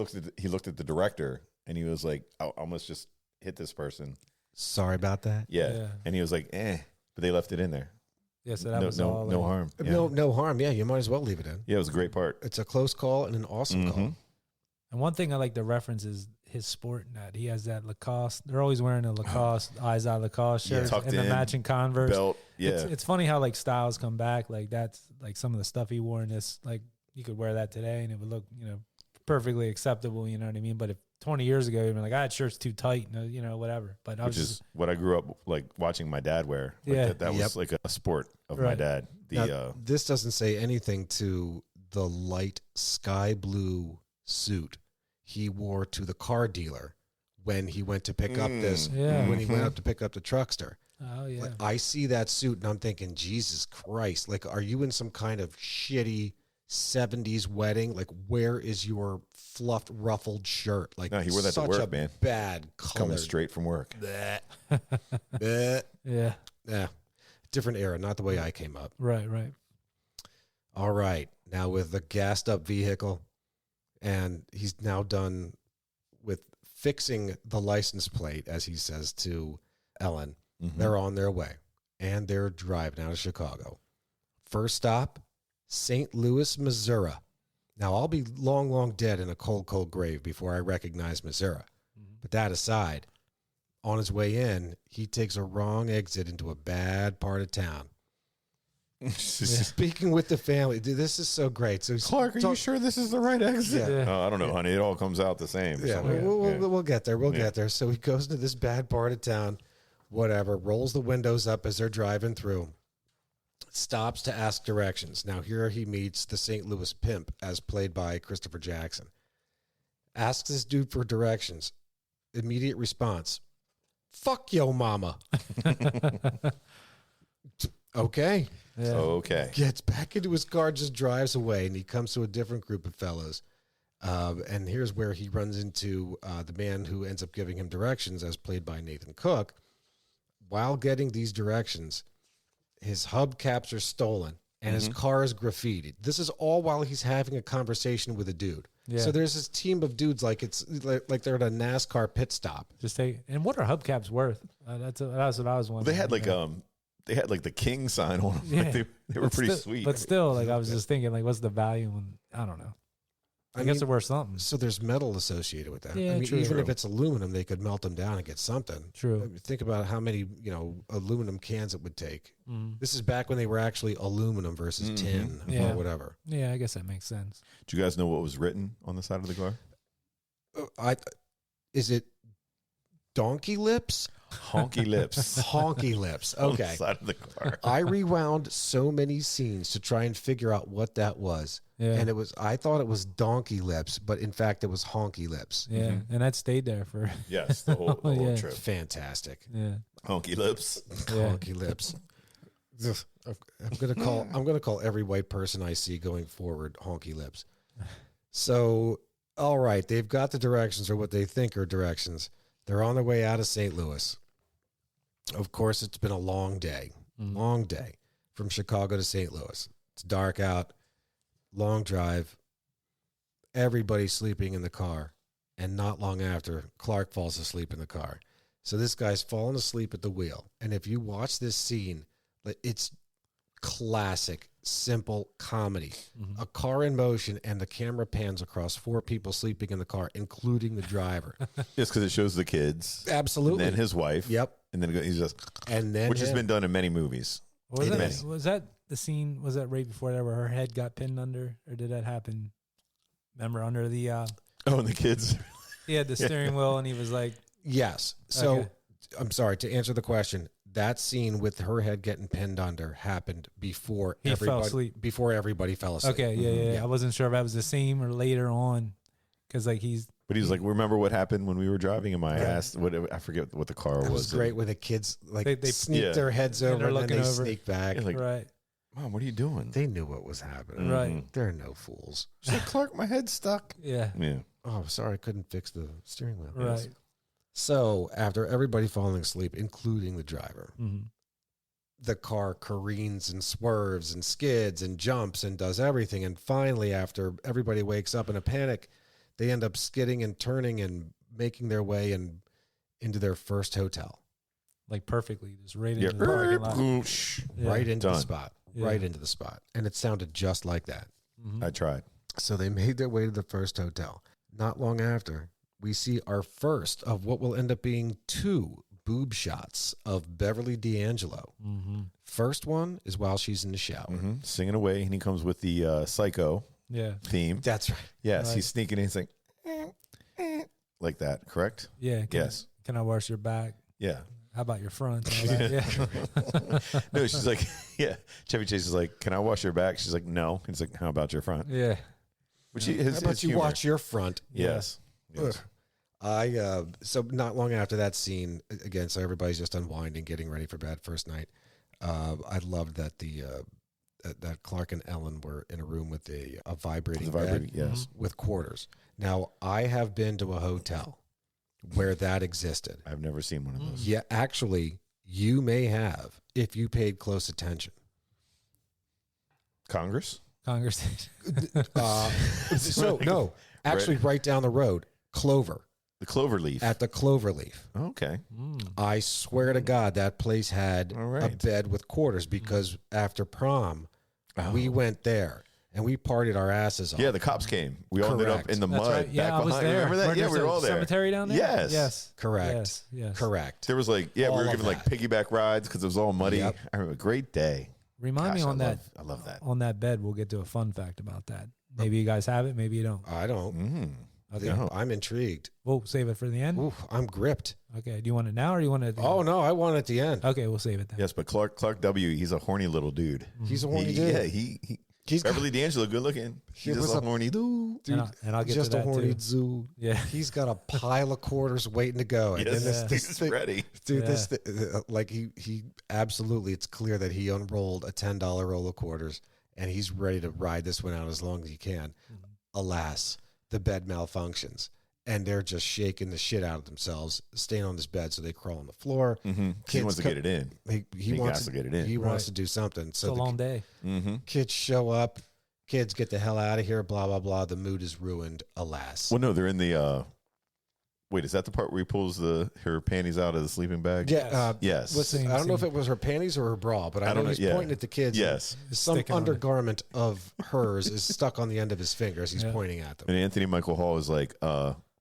looked at the director and he was like, "I almost just hit this person." Sorry about that. Yeah. And he was like, "Eh," but they left it in there. Yeah, so that was all no harm. Yeah. No harm. Yeah, you might as well leave it in. Yeah, it was a great part. It's a close call and an awesome call. And one thing I like to reference is his sport net. He has that Lacoste. They're always wearing a Lacoste, eyes out Lacoste shirt and the matching Converse belt. Yeah, it's funny how like styles come back. Like that's like some of the stuff he wore in this. Like you could wear that today and it would look, perfectly acceptable. You know what I mean? But if 20 years ago you'd been like, that shirt's too tight, whatever. But which is what I grew up like watching my dad wear. Like that was like a sport of my dad. This doesn't say anything to the light sky blue suit he wore to the car dealer when he went to pick up when he went up to pick up the truckster. Oh yeah. Like, I see that suit and I'm thinking, Jesus Christ, like, are you in some kind of shitty 70s wedding? Like, where is your fluffed ruffled shirt? Like, no, he wore that to work, man. Bad color. Coming straight from work. Yeah. Different era, not the way I came up. Right. All right. Now with the gassed up vehicle, and he's now done with fixing the license plate, as he says to Ellen. They're on their way, and they're driving out of Chicago. First stop, St. Louis, Missouri. Now, I'll be long, long dead in a cold, cold grave before I recognize Missouri. But that aside, on his way in, he takes a wrong exit into a bad part of town. Speaking with the family, dude, this is so great. So Clark, are you sure this is the right exit? Yeah. I don't know, honey. It all comes out the same. Yeah, we'll get there. We'll get there. So he goes into this bad part of town, whatever, rolls the windows up as they're driving through, stops to ask directions. Now here he meets the St. Louis pimp, as played by Christopher Jackson. Asks this dude for directions. Immediate response, "Fuck yo mama." Okay. Yeah. Okay. Gets back into his car, just drives away, and he comes to a different group of fellows. And here's where he runs into the man who ends up giving him directions, as played by Nathan Cook. While getting these directions, his hubcaps are stolen and his car is graffitied. This is all while he's having a conversation with a dude. Yeah. So there's this team of dudes like it's like they're at a NASCAR pit stop. And what are hubcaps worth? That's what I was wondering. They had like the king sign on them. Yeah. Like they were pretty sweet. But still, like I was just thinking, like, what's the value? And I don't know. I guess they're worth something. So there's metal associated with that. Yeah, I mean, true. even if it's aluminum, they could melt them down and get something. True. I mean, think about how many aluminum cans it would take. This is back when they were actually aluminum versus tin or whatever. Yeah, I guess that makes sense. Do you guys know what was written on the side of the car? Is it donkey lips? Honky lips. Honky lips. On the Okay. side of the car. I rewound so many scenes to try and figure out what that was. Yeah. And I thought it was donkey lips, but in fact it was honky lips. Yeah, and that stayed there for. Yes, the whole Yeah. trip. Fantastic. Yeah. Honky lips. Yeah. Honky lips. I'm gonna call every white person I see going forward honky lips. So, all right, they've got the directions, or what they think are directions. They're on their way out of St. Louis. Of course, it's been a long day from Chicago to St. Louis. It's dark out, long drive. Everybody's sleeping in the car, and not long after, Clark falls asleep in the car. So this guy's falling asleep at the wheel. And if you watch this scene, it's classic, simple comedy. A car in motion, and the camera pans across 4 people sleeping in the car, including the driver. Just because it shows the kids. Absolutely. And then his wife. Yep. And then he's just, And then which has been done in many movies. Was that the scene? Was that right before that where her head got pinned under, or did that happen? Remember under the Oh, and the kids. he had the steering wheel, and he was like, Yes. So Okay. I'm sorry to answer the question. That scene with her head getting pinned under happened before He fell everybody asleep. Before everybody fell asleep. okay, yeah. I wasn't sure if that was the same or later on, because like But he was like, remember what happened when we were driving? And I Yeah. asked, I forget what the car It was. was great when the kids They sneak Yeah. their heads And over they're and then looking they over. sneak back. Yeah, like, right, Mom, what are you doing? They knew what was happening. right, They're no fools. She's like, Clark, my head's stuck. yeah, Yeah. Oh, sorry, I couldn't fix the steering wheel. right. So after everybody falling asleep, including the driver, Mm-hmm. the car careens and swerves and skids and jumps and does everything. And finally, after everybody wakes up in a panic, they end up skidding and turning and making their way into their first hotel. Like perfectly, just right Yeah. into the parking lot. Yeah. Right into the Done. spot. Yeah. Right into the spot. And it sounded just like that. Mhm. I tried. So they made their way to the first hotel. Not long after, we see our first of what will end up being 2 boob shots of Beverly D'Angelo. Mm-hmm. First one is while she's in the shower. Singing away. And he comes with the Psycho Yeah, theme. That's right. Yes. Right. He's sneaking in. He's like, like that, correct? yeah. Yes. Can I wash your back? Yeah. How about your front? All that, yeah. No, she's like, yeah. Chevy Chase is like, can I wash your back? She's like, no. He's like, how about your front? Yeah. Which How about you humor. watch your front? Yes. Yes. So not long after that scene, again, so everybody's just unwinding, getting ready for bed first night. I loved that that Clark and Ellen were in a room with a vibrating bed yes. with quarters. Now, I have been to a hotel where that existed. I've never seen one of those. Yeah, actually, you may have if you paid close attention. Congress? Congress. So no, actually, right down the road, Clover. The Cloverleaf. At the Cloverleaf. Okay. I swear to God, that place had All a right. bed with quarters because after prom, we went there and we partied our asses off. Yeah, the cops came. We all ended up Correct. in the That's mud right. Yeah, back I was behind. there. Remember that? Weren't Yeah, there we were all there. Cemetery down there. Yes. Yes. Correct. Yes. Yes. Correct. There was like, we All were of giving like that. piggyback rides because it was all muddy. Yep. I remember, great day. Remind me Gosh, on that. I love that. On that bed, we'll get to a fun fact about that. Maybe you guys have it. Maybe you don't. I don't. Okay. No. I'm intrigued. We'll save it for the end. Ooh, I'm gripped. Okay. Do you want it now or do you want it? At the Oh end? no, I want it at the end. Okay, we'll save it then. Yes, but Clark W, he's a horny little dude. He's a horny He- dude. Yeah, he He's Beverly D'Angelo, good looking. He's was just a a- horny dude. And I'll get just to a that horny too. zoo. Yeah. He's got a pile of quarters waiting to go. And Yes, then this he's thing, ready. dude, Yeah. like he absolutely, it's clear that he unrolled a $10 roll of quarters and he's ready to ride this one out as long as he can. Alas, the bed malfunctions. And they're just shaking the shit out of themselves, staying on this bed, so they crawl on the floor. Mm-hmm. He wants to get it in. He wants to get it in. He wants to do something. So it's a long day. Mm-hmm. Kids show up. Kids get the hell out of here. Blah blah blah. The mood is ruined. Alas. Well, no, they're in the. Wait, is that the part where he pulls her panties out of the sleeping bag? Yeah. Yes. I don't know if it was her panties or her bra, but I know he's pointing at the kids. Yes. Some undergarment of hers is stuck on the end of his fingers. He's pointing at them. And Anthony Michael Hall is like,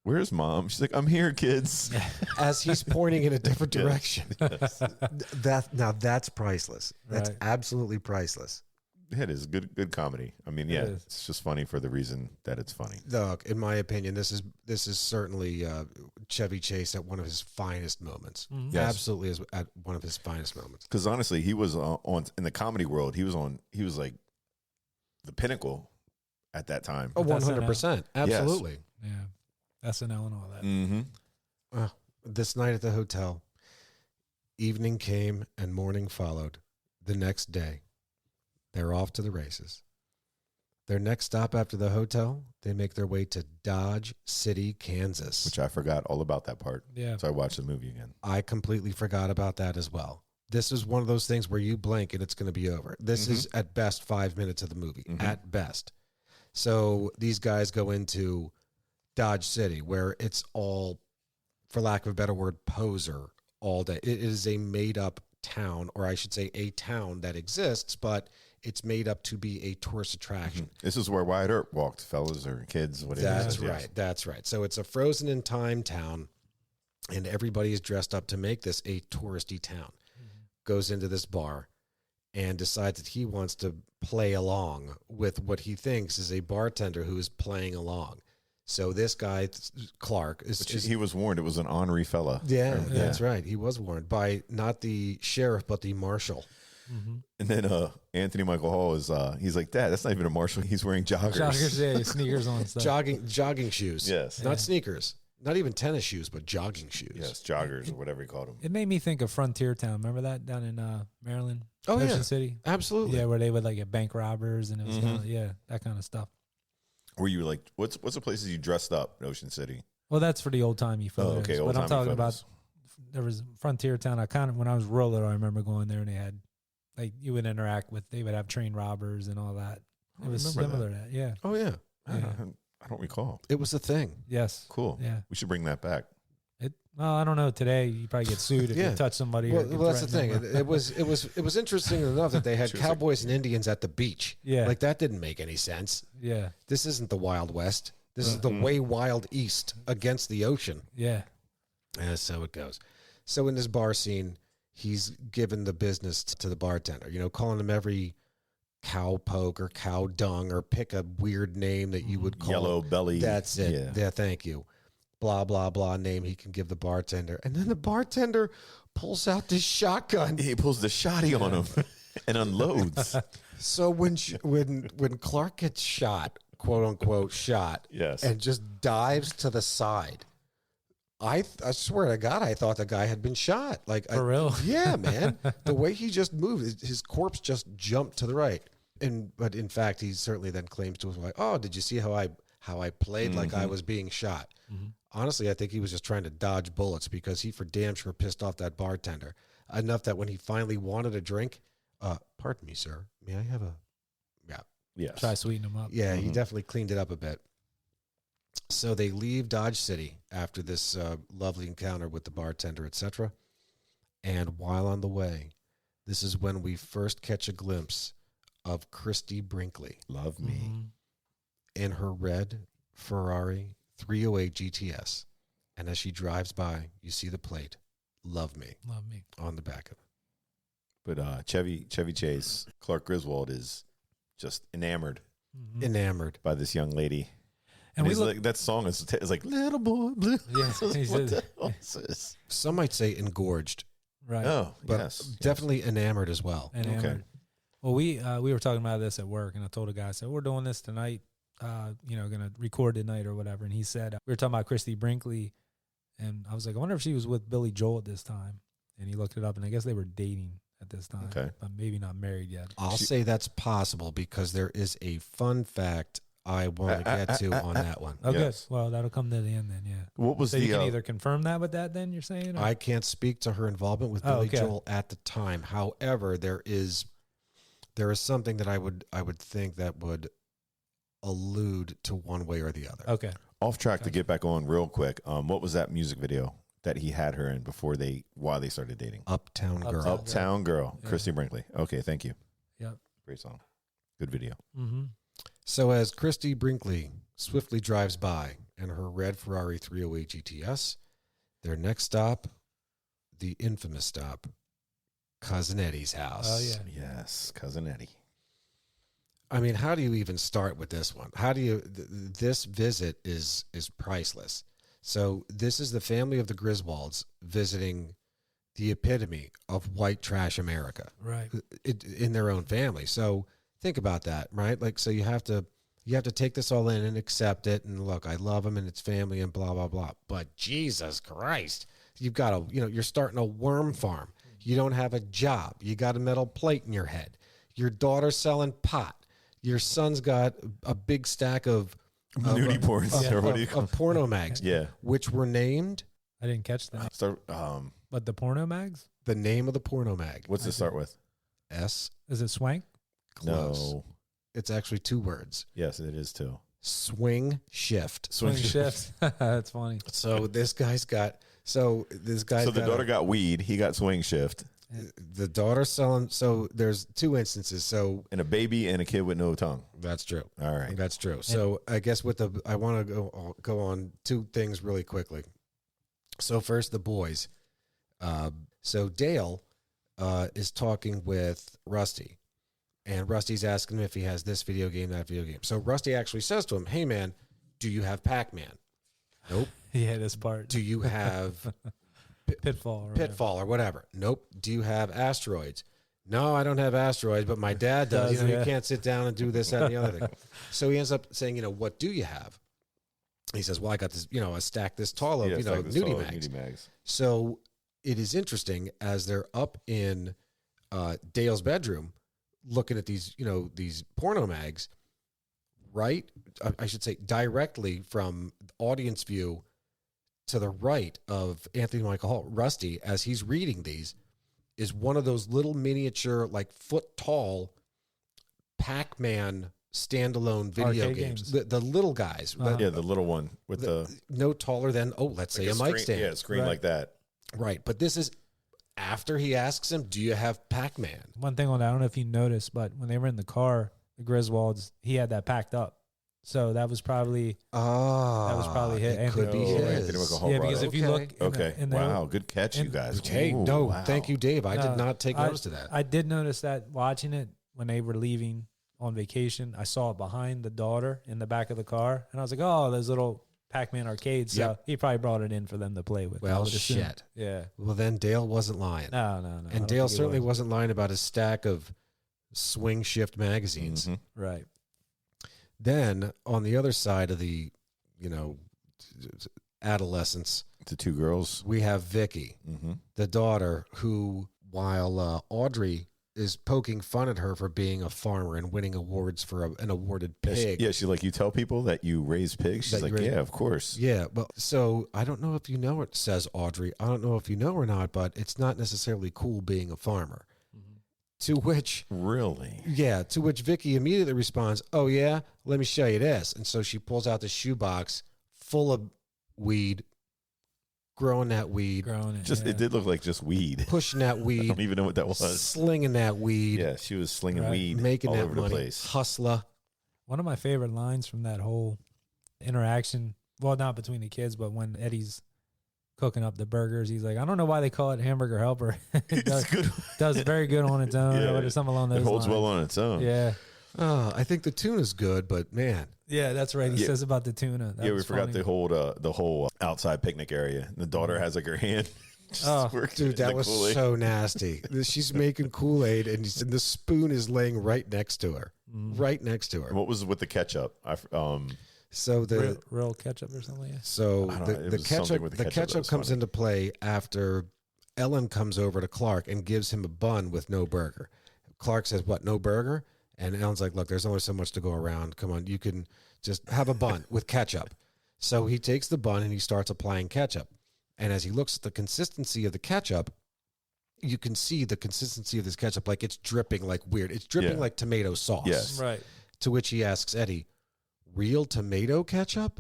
where's mom? She's like, I'm here, kids. As he's pointing in a different direction. Yes. That's priceless. That's absolutely priceless. It is good comedy. I mean, yeah, it's just funny for the reason that it's funny. Look, in my opinion, this is certainly Chevy Chase at one of his finest moments. Mm-hmm. Yes. Absolutely is at one of his finest moments. Because honestly, he was on in the comedy world. He was like the pinnacle at that time. Oh, 100%. Absolutely. Yeah. SNL and all that. Mm-hmm. This night at the hotel, evening came and morning followed. The next day, they're off to the races. Their next stop after the hotel, they make their way to Dodge City, Kansas. Which I forgot all about that part. Yeah. So I watched the movie again. I completely forgot about that as well. This is one of those things where you blink and it's going to be over. This is at best 5 minutes of the movie, at best. So these guys go into Dodge City, where it's all, for lack of a better word, poser all day. It is a made-up town, or I should say a town that exists, but it's made up to be a tourist attraction. This is where Wyatt Earp walked, fellas or kids, whatever. That's right. That's right. So it's a frozen in time town, and everybody is dressed up to make this a touristy town. Goes into this bar and decides that he wants to play along with what he thinks is a bartender who is playing along. So this guy, Clark, he was warned it was an ornery fella. Yeah, that's right. He was warned by not the sheriff, but the marshal. Mm-hmm. And then Anthony Michael Hall is he's like, Dad, that's not even a marshal. He's wearing joggers. Yeah, sneakers on stuff. Jogging shoes. Yes. Not sneakers. Not even tennis shoes, but jogging shoes. Yes, joggers or whatever he called them. It made me think of Frontier Town. Remember that down in Maryland? Oh, Ocean yeah. City? Absolutely. Yeah, where they would like get bank robbers and it was that kind of stuff. Were you like, what's the places you dressed up in Ocean City? Well, that's for the old-timey photos. Oh, okay, but I'm old-timey talking photos. about, there was Frontier Town. When I was rural, I remember going there and they had, like, you would interact with, they would have trained robbers and all that. It was similar to that, yeah. Oh, yeah. I don't recall. It was a thing. Yes. Cool. Yeah. We should bring that back. Well, I don't know. Today, you probably get sued if you touch somebody. Well, that's the thing. It was interesting enough that they had cowboys and Indians at the beach. Yeah. Like, that didn't make any sense. Yeah. This isn't the Wild West. This is the way wild east against the ocean. Yeah. And so it goes. So in this bar scene, he's given the business to the bartender, calling him every cow poke or cow dung, or pick a weird name that you would call Yellow belly. That's it. Yeah, thank you. Blah, blah, blah name he can give the bartender. And then the bartender pulls out this shotgun. He pulls the shotty on him and unloads. So when Clark gets shot, quote unquote shot, yes, and just dives to the side, I swear to God, I thought the guy had been shot. Like, For real? Yeah, man. The way he just moved, his corpse just jumped to the right. But in fact, he certainly then claims to us like, "Oh, did you see how I played like I was being shot?" Mm-hmm. Honestly, I think he was just trying to dodge bullets, because he for damn sure pissed off that bartender enough that when he finally wanted a drink, pardon me, sir, may I have a? yes. Try sweeten them up. Yeah, he definitely cleaned it up a bit. So they leave Dodge City after this lovely encounter with the bartender, etc. And while on the way, this is when we first catch a glimpse of Christy Brinkley. Love me. Mm-hmm. In her red Ferrari 308 GTS. And as she drives by, you see the plate, "Love Me," on the back of it. But Chevy Chase, Clark Griswold is just enamored Enamored by this young lady. And we look, like, that song is like, little boy blue. Yeah, What the hell is this? Some might say engorged, right. Oh, but yes. definitely enamored as well. Enamored. Okay. Well, we were talking about this at work, and I told a guy, I said, we're doing this tonight, going to record tonight or whatever. And he said, we were talking about Christy Brinkley, and I was like, I wonder if she was with Billy Joel at this time. And he looked it up, and I guess they were dating at this time, Okay. but maybe not married yet. I'll say that's possible, because there is a fun fact I want to get to on that one. Okay. Yes. Well, that'll come to the end then. Yeah. What was So the you can either confirm that with that, then you're saying? Or? I can't speak to her involvement with Oh, Billy okay. Joel at the time. However, there is something that I would think that would allude to one way or the other. Okay. off track to get back on real quick? What was that music video that he had her in while they started dating? Uptown Girl. Uptown Girl, Yeah. Christy Brinkley. Okay, thank you. Yep. Great song. Good video. Mm-hmm. So as Christy Brinkley swiftly drives by in her red Ferrari 308 GTS, their next stop, the infamous stop, Cousin Eddie's house. Oh, yeah. Yes, Cousin Eddie. I mean, how do you even start with this one? How do you? This visit is priceless. So this is the family of the Griswolds visiting the epitome of white trash America, Right. in their own family. So think about that, right? Like, so you have to take this all in and accept it. And look, I love him and it's family and blah blah blah. But Jesus Christ, you've got you're starting a worm farm. You don't have a job. You got a metal plate in your head. Your daughter's selling pot. Your son's got a big stack of Nudie porns, or what do you call of porno mags, Yeah. which were named I didn't catch that. Start, But the porno mags? the name of the porno mag. what's it start with? S. Is it swank? Close. No. It's actually 2 words. Yes, it is too. Swing shift. Swing shift. That's funny. So this guy's got. So this guy's. So the daughter got weed. He got swing shift. The daughter selling. So there's 2 instances. So And a baby and a kid with no tongue. that's true. All right. That's true. So I guess I want to go on 2 things really quickly. So first, the boys. So Dale is talking with Rusty, and Rusty's asking him if he has this video game, that video game. So Rusty actually says to him, "Hey man, do you have Pac-Man? Nope. Yeah, this part. Do you have Pitfall. Or Pitfall or whatever? Nope. Do you have Asteroids? No, I don't have Asteroids, but my dad does. Does, You yeah. can't sit down and do this, that, and the other thing. So he ends up saying, what do you have? He says, well, I got this, a stack this tall of, Yeah, it's like this nudie all mags. nudie mags. So it is interesting as they're up in Dale's bedroom looking at these, these porno mags, right? I should say directly from audience view to the right of Anthony Michael Hall, Rusty, as he's reading these, is one of those little miniature, like foot tall Pac-Man standalone video Arcade games. games. The little guys. Yeah, the little one with the No taller than, let's say like a mic screen, stand. Yeah, a screen Right. like that. Right. But this is after he asks him, do you have Pac-Man? One thing on that, I don't know if you noticed, but when they were in the car, the Griswolds, he had that packed up. So that was probably hit. It could be Oh, his. Anthony Michael Hall. yeah, brought because it. if you look, Okay. in Good catch, you in- guys. Hey, Ooh, no, wow. thank you, Dave. I did not take I- notice to that. I did notice that watching it when they were leaving on vacation. I saw it behind the daughter in the back of the car, and I was like, "Oh, those little Pac-Man arcades." So Yep. he probably brought it in for them to play with. I Well, would assume. shit. Yeah. Well, then Dale wasn't lying. No. I And don't Dale think he certainly was. wasn't lying about his stack of swing shift magazines. Mhm. Right. Then on the other side of the, adolescence, The 2 girls. we have Vicky, Mm-hmm. the daughter, who, while Audrey is poking fun at her for being a farmer and winning awards for an awarded pig. Yeah, she's like, you tell people that you raise pigs? She's That you like, raise- yeah, of course. Yeah, but so I don't know if you know it, says Audrey. I don't know if you know or not, but it's not necessarily cool being a farmer. To which, Really? to which Vicky immediately responds, "Oh yeah, let me show you this." And so she pulls out the shoebox full of weed, growing that weed, Growing it. Just yeah. It did look like just weed. pushing that I weed, don't even know what that was. slinging that weed, Yeah, she was slinging Right. weed making all that over the money, place. hustler. One of my favorite lines from that whole interaction, well, not between the kids, but when Eddie's cooking up the burgers, he's like, I don't know why they call it hamburger helper. It It's good. does very good on its own, Yeah. or something along those It holds lines. well on its own. Yeah. I think the tuna's good, but man, Yeah, that's right. He Yeah. says about the tuna. That Yeah, we was forgot funny. the whole outside picnic area. The daughter has like her hand. just Oh, working dude, that the was Kool-Aid. so nasty. She's making Kool-Aid, and the spoon is laying right next to her, right next to her. What was with the ketchup? So the real ketchup or something. Yeah. So I don't the, know, it the was ketchup, something with the the ketchup that ketchup was comes funny. into play after Ellen comes over to Clark and gives him a bun with no burger. Clark says, "What? No burger?" And Alan's like, look, there's only so much to go around. Come on, you can just have a bun with ketchup. So he takes the bun and he starts applying ketchup. And as he looks at the consistency of the ketchup, you can see the consistency of this ketchup, like it's dripping like weird. It's dripping like tomato sauce. Yes. Right. To which he asks Eddie, real tomato ketchup?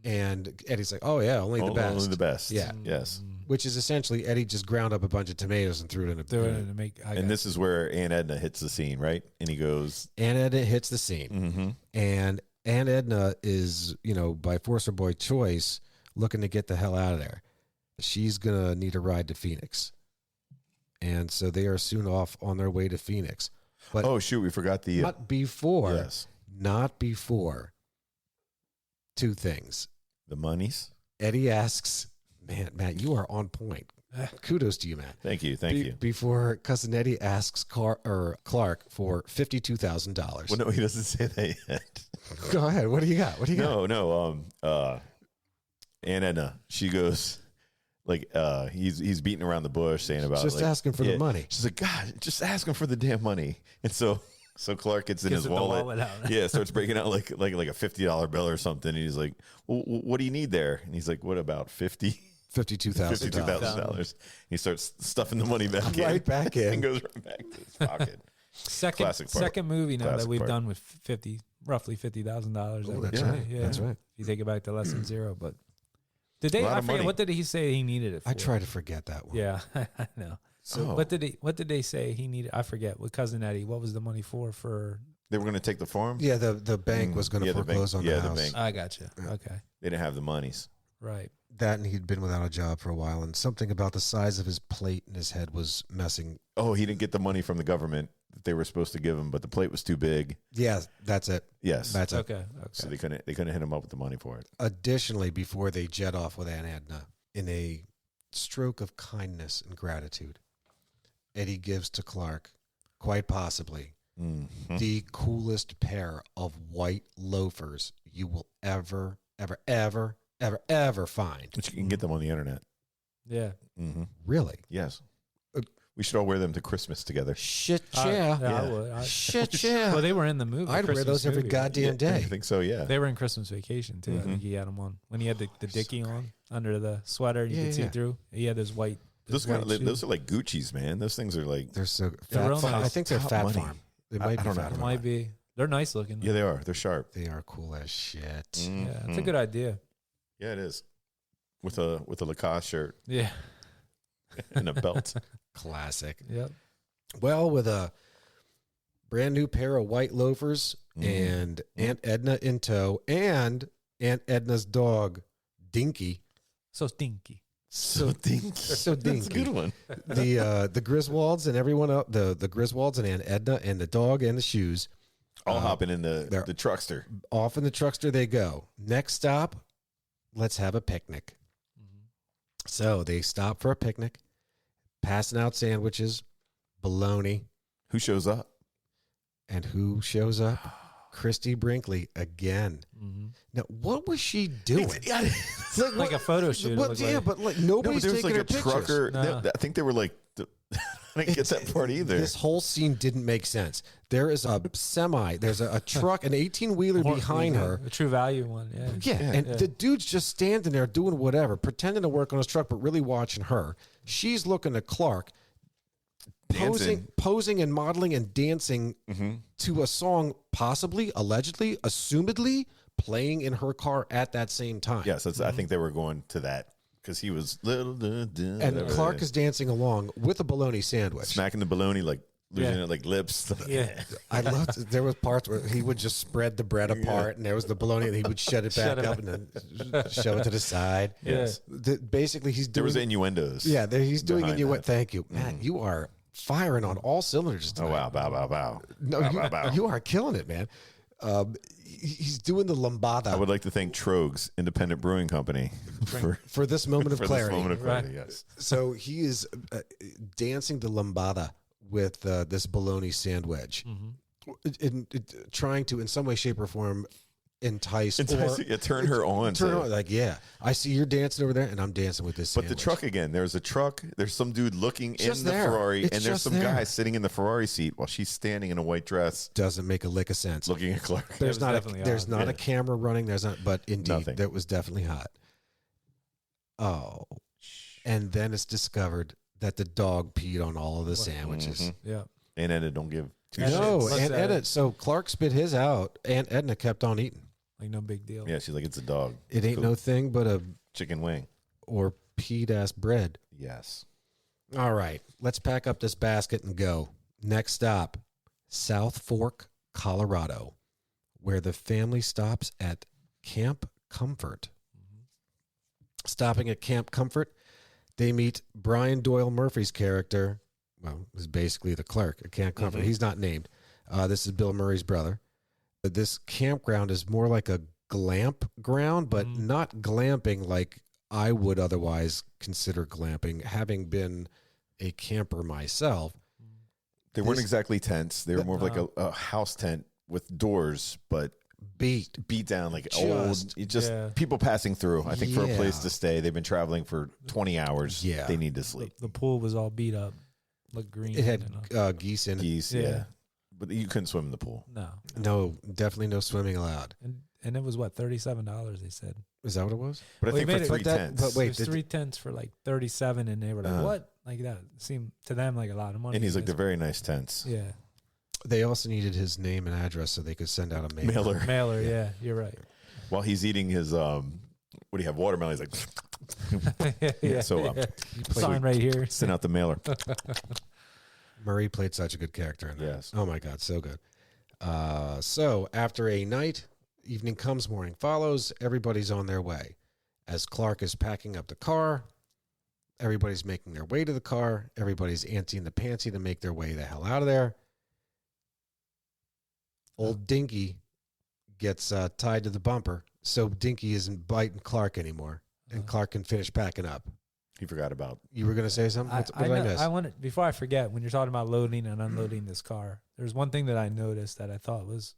And Eddie's like, oh, yeah, only the best. Only the best. Yeah. Yes. Which is essentially Eddie just ground up a bunch of tomatoes and threw it in a Threw it in to make. And this is where Aunt Edna hits the scene, right? And he goes, Aunt Edna hits the scene. mm-hmm. And Aunt Edna is, by force or boy choice, looking to get the hell out of there. She's going to need a ride to Phoenix. And so they are soon off on their way to Phoenix. But oh, shoot, we forgot the... not before. Yes. Not before. Two things. The monies. Eddie asks, man, Matt, you are on point. Kudos to you, Matt. Thank you. Thank you. Before Cousin Eddie asks Clark for $52,000. Well, no, he doesn't say that yet. Go ahead. What do you got? No. Aunt Edna, she goes, like, he's beating around the bush saying about just asking for the money. She's like, God, just asking for the damn money. And so Clark gets in his wallet. Yeah, starts breaking out like a $50 bill or something. And he's like, well, what do you need there? And he's like, what about $52,000. He starts stuffing the money back in. Right back in. And goes right back to his pocket. Second movie now Classic that we've part. done with roughly $50,000. Oh, that's Yeah. right. Yeah. That's right. If you take it back to less than zero, but did they? A lot I of forget. money. What did he say he needed it for? I try to forget that one. Yeah, I know. So Oh. what did they say he needed? I forget. With Cousin Eddie, what was the money for? They were going to take the farm. Yeah, the bank was going to Yeah, the foreclose bank- on yeah, the the house. bank. I gotcha. Okay, They didn't have the monies. right. That and he'd been without a job for a while, and something about the size of his plate in his head was messing. Oh, he didn't get the money from the government that they were supposed to give him, but the plate was too big. Yeah, that's it. Yes. That's it. Okay. So they couldn't hit him up with the money for it. Additionally, before they jet off with Aunt Edna, in a stroke of kindness and gratitude, Eddie gives to Clark, quite possibly, Mm-hmm. the coolest pair of white loafers you will ever find. But you can get them on the internet. Yeah. Mm-hmm. Really? Yes. We should all wear them to Christmas together. Shit, I yeah. would. Shit, yeah. Well, they were in the movie. I'd wear Christmas those every movie. goddamn I day. think so, yeah. They were in Christmas Vacation too. I Mhm. think he had them on when he had the dickie on under the sweater. You could see through. He had his white. Those are like Gucci's, man. Those things are like... They're so They're Fat real Farm. nice. I think they're Top Fat money. Farm. They might I be don't Fat know. Farm. Might be. They're nice looking. Yeah, they are. They're sharp. They are cool as shit. Yeah, it's a Mhm. good idea. Yeah, it is. With a Lacoste shirt Yeah. and a belt. Classic. Yep. Well, with a brand new pair of white loafers Mhm. and Aunt Edna in tow and Aunt Edna's dog, Dinky. So stinky. So dinky. So That's a dinky. good one. The Griswolds and everyone else, the Griswolds and Aunt Edna and the dog and the shoes, All hopping in the they're- truckster. off in the truckster they go. Next stop, let's have a picnic. So they stop for a picnic, passing out sandwiches, bologna, Who shows up? and who shows up? Christy Brinkley again. Mm-hmm. Now, what was she doing? Like a photo shoot. it Well, looked yeah, like. but like No, nobody's but there was taking like her a pictures. trucker. No. I think they were like... I didn't get that part either. This whole scene didn't make sense. There is a semi. There's a truck, an 18-wheeler behind her. A True Value one. Yeah. Yeah, and Yeah. the dude's just standing there doing whatever, pretending to work on his truck, but really watching her. She's looking at Clark, Dancing. posing and modeling and dancing Mm-hmm. to a song, possibly, allegedly, assumedly, playing in her car at that same time. Yes, I think they were going to that because he was little. And Clark is dancing along with a bologna sandwich. smacking the bologna, like losing Yeah. it like lips. Yeah. I loved there was parts where he would just spread the bread apart and there was the bologna and he would shut it back Shut it up and then shove it to the side. Yes. Basically, he's There doing was innuendos. yeah, he's doing behind innuendo. that. Thank you, man. You are firing on all cylinders Oh tonight. wow! Bow bow bow. No, Bow, bow, bow. you are killing it, man. He's doing the lambada I would like to thank Trogs Independent Brewing Company for this moment of for clarity. this moment of clarity. Right. Yes. So he is dancing the lambada with this bologna sandwich, Mm-hmm. trying to, in some way, shape, or form, entice or turn her on. Like, yeah, I see you're dancing over there, and I'm dancing with this. But the sandwich. truck again. There's a truck. There's some dude looking Just in the there. Ferrari, It's and there's just some there. guy sitting in the Ferrari seat while she's standing in a white dress, Doesn't make a lick of sense. looking at Clark. There's was not definitely a Yeah. camera running. There's not, but indeed, Nothing. that was definitely hot. Oh, and then it's discovered that the dog peed on all of the sandwiches. Mhm. Yeah. And Edna don't give two And shits. No, Let's, Aunt Edna. So Clark spit his out. Aunt Edna kept on eating. Like no big deal. Yeah, she's like, it's a dog. It ain't Cool. no thing but a Chicken wing. or peed ass bread. Yes. All right, let's pack up this basket and go. Next stop, South Fork, Colorado, where the family stops at Camp Comfort. Stopping at Camp Comfort, they meet Brian Doyle Murphy's character. Well, is basically the clerk at Camp Comfort. Mhm. He's not named. This is Bill Murray's brother. This campground is more like a glamp ground, but Mhm. not glamping like I would otherwise consider glamping, having been a camper myself. They weren't This- exactly tents. They were more of like No. a house tent with doors, but beat down like Just- old. Just Yeah. people passing through. I think for a place Yeah. to stay. They've been traveling for 20 hours. Yeah. They need to sleep. The pool was all beat up. Looked green. It had you know. geese in it. Geese, Yeah. yeah. But you couldn't swim in the pool. No. No, definitely no swimming allowed. And it was what, $37, they said. Is that what it was? But I Well, think you for made it- three but that- tents. but wait, It was did- 3 tents for like 37, and they were like, what? Like that seemed to them like a lot of money. And he's like, It's- they're very nice tents. yeah. They also needed his name and address so they could send out a mail. Mailer. Mailer, yeah, you're right. While he's eating his, what do you have, watermelon? He's like, yeah, so, yeah. Sign right here. send out the mailer. Murray played such a good character in that. Yes. Oh my God, so good. So after a night, evening comes, morning follows. Everybody's on their way. As Clark is packing up the car, everybody's making their way to the car. Everybody's antsy the pantsy to make their way the hell out of there. Old Dinky gets tied to the bumper, so Dinky isn't biting Clark anymore, and Clark can finish packing up. He forgot about. You were going to say something? What did I miss? I wanted, before I forget, when you're talking about loading and unloading this car, there's one thing that I noticed that I thought was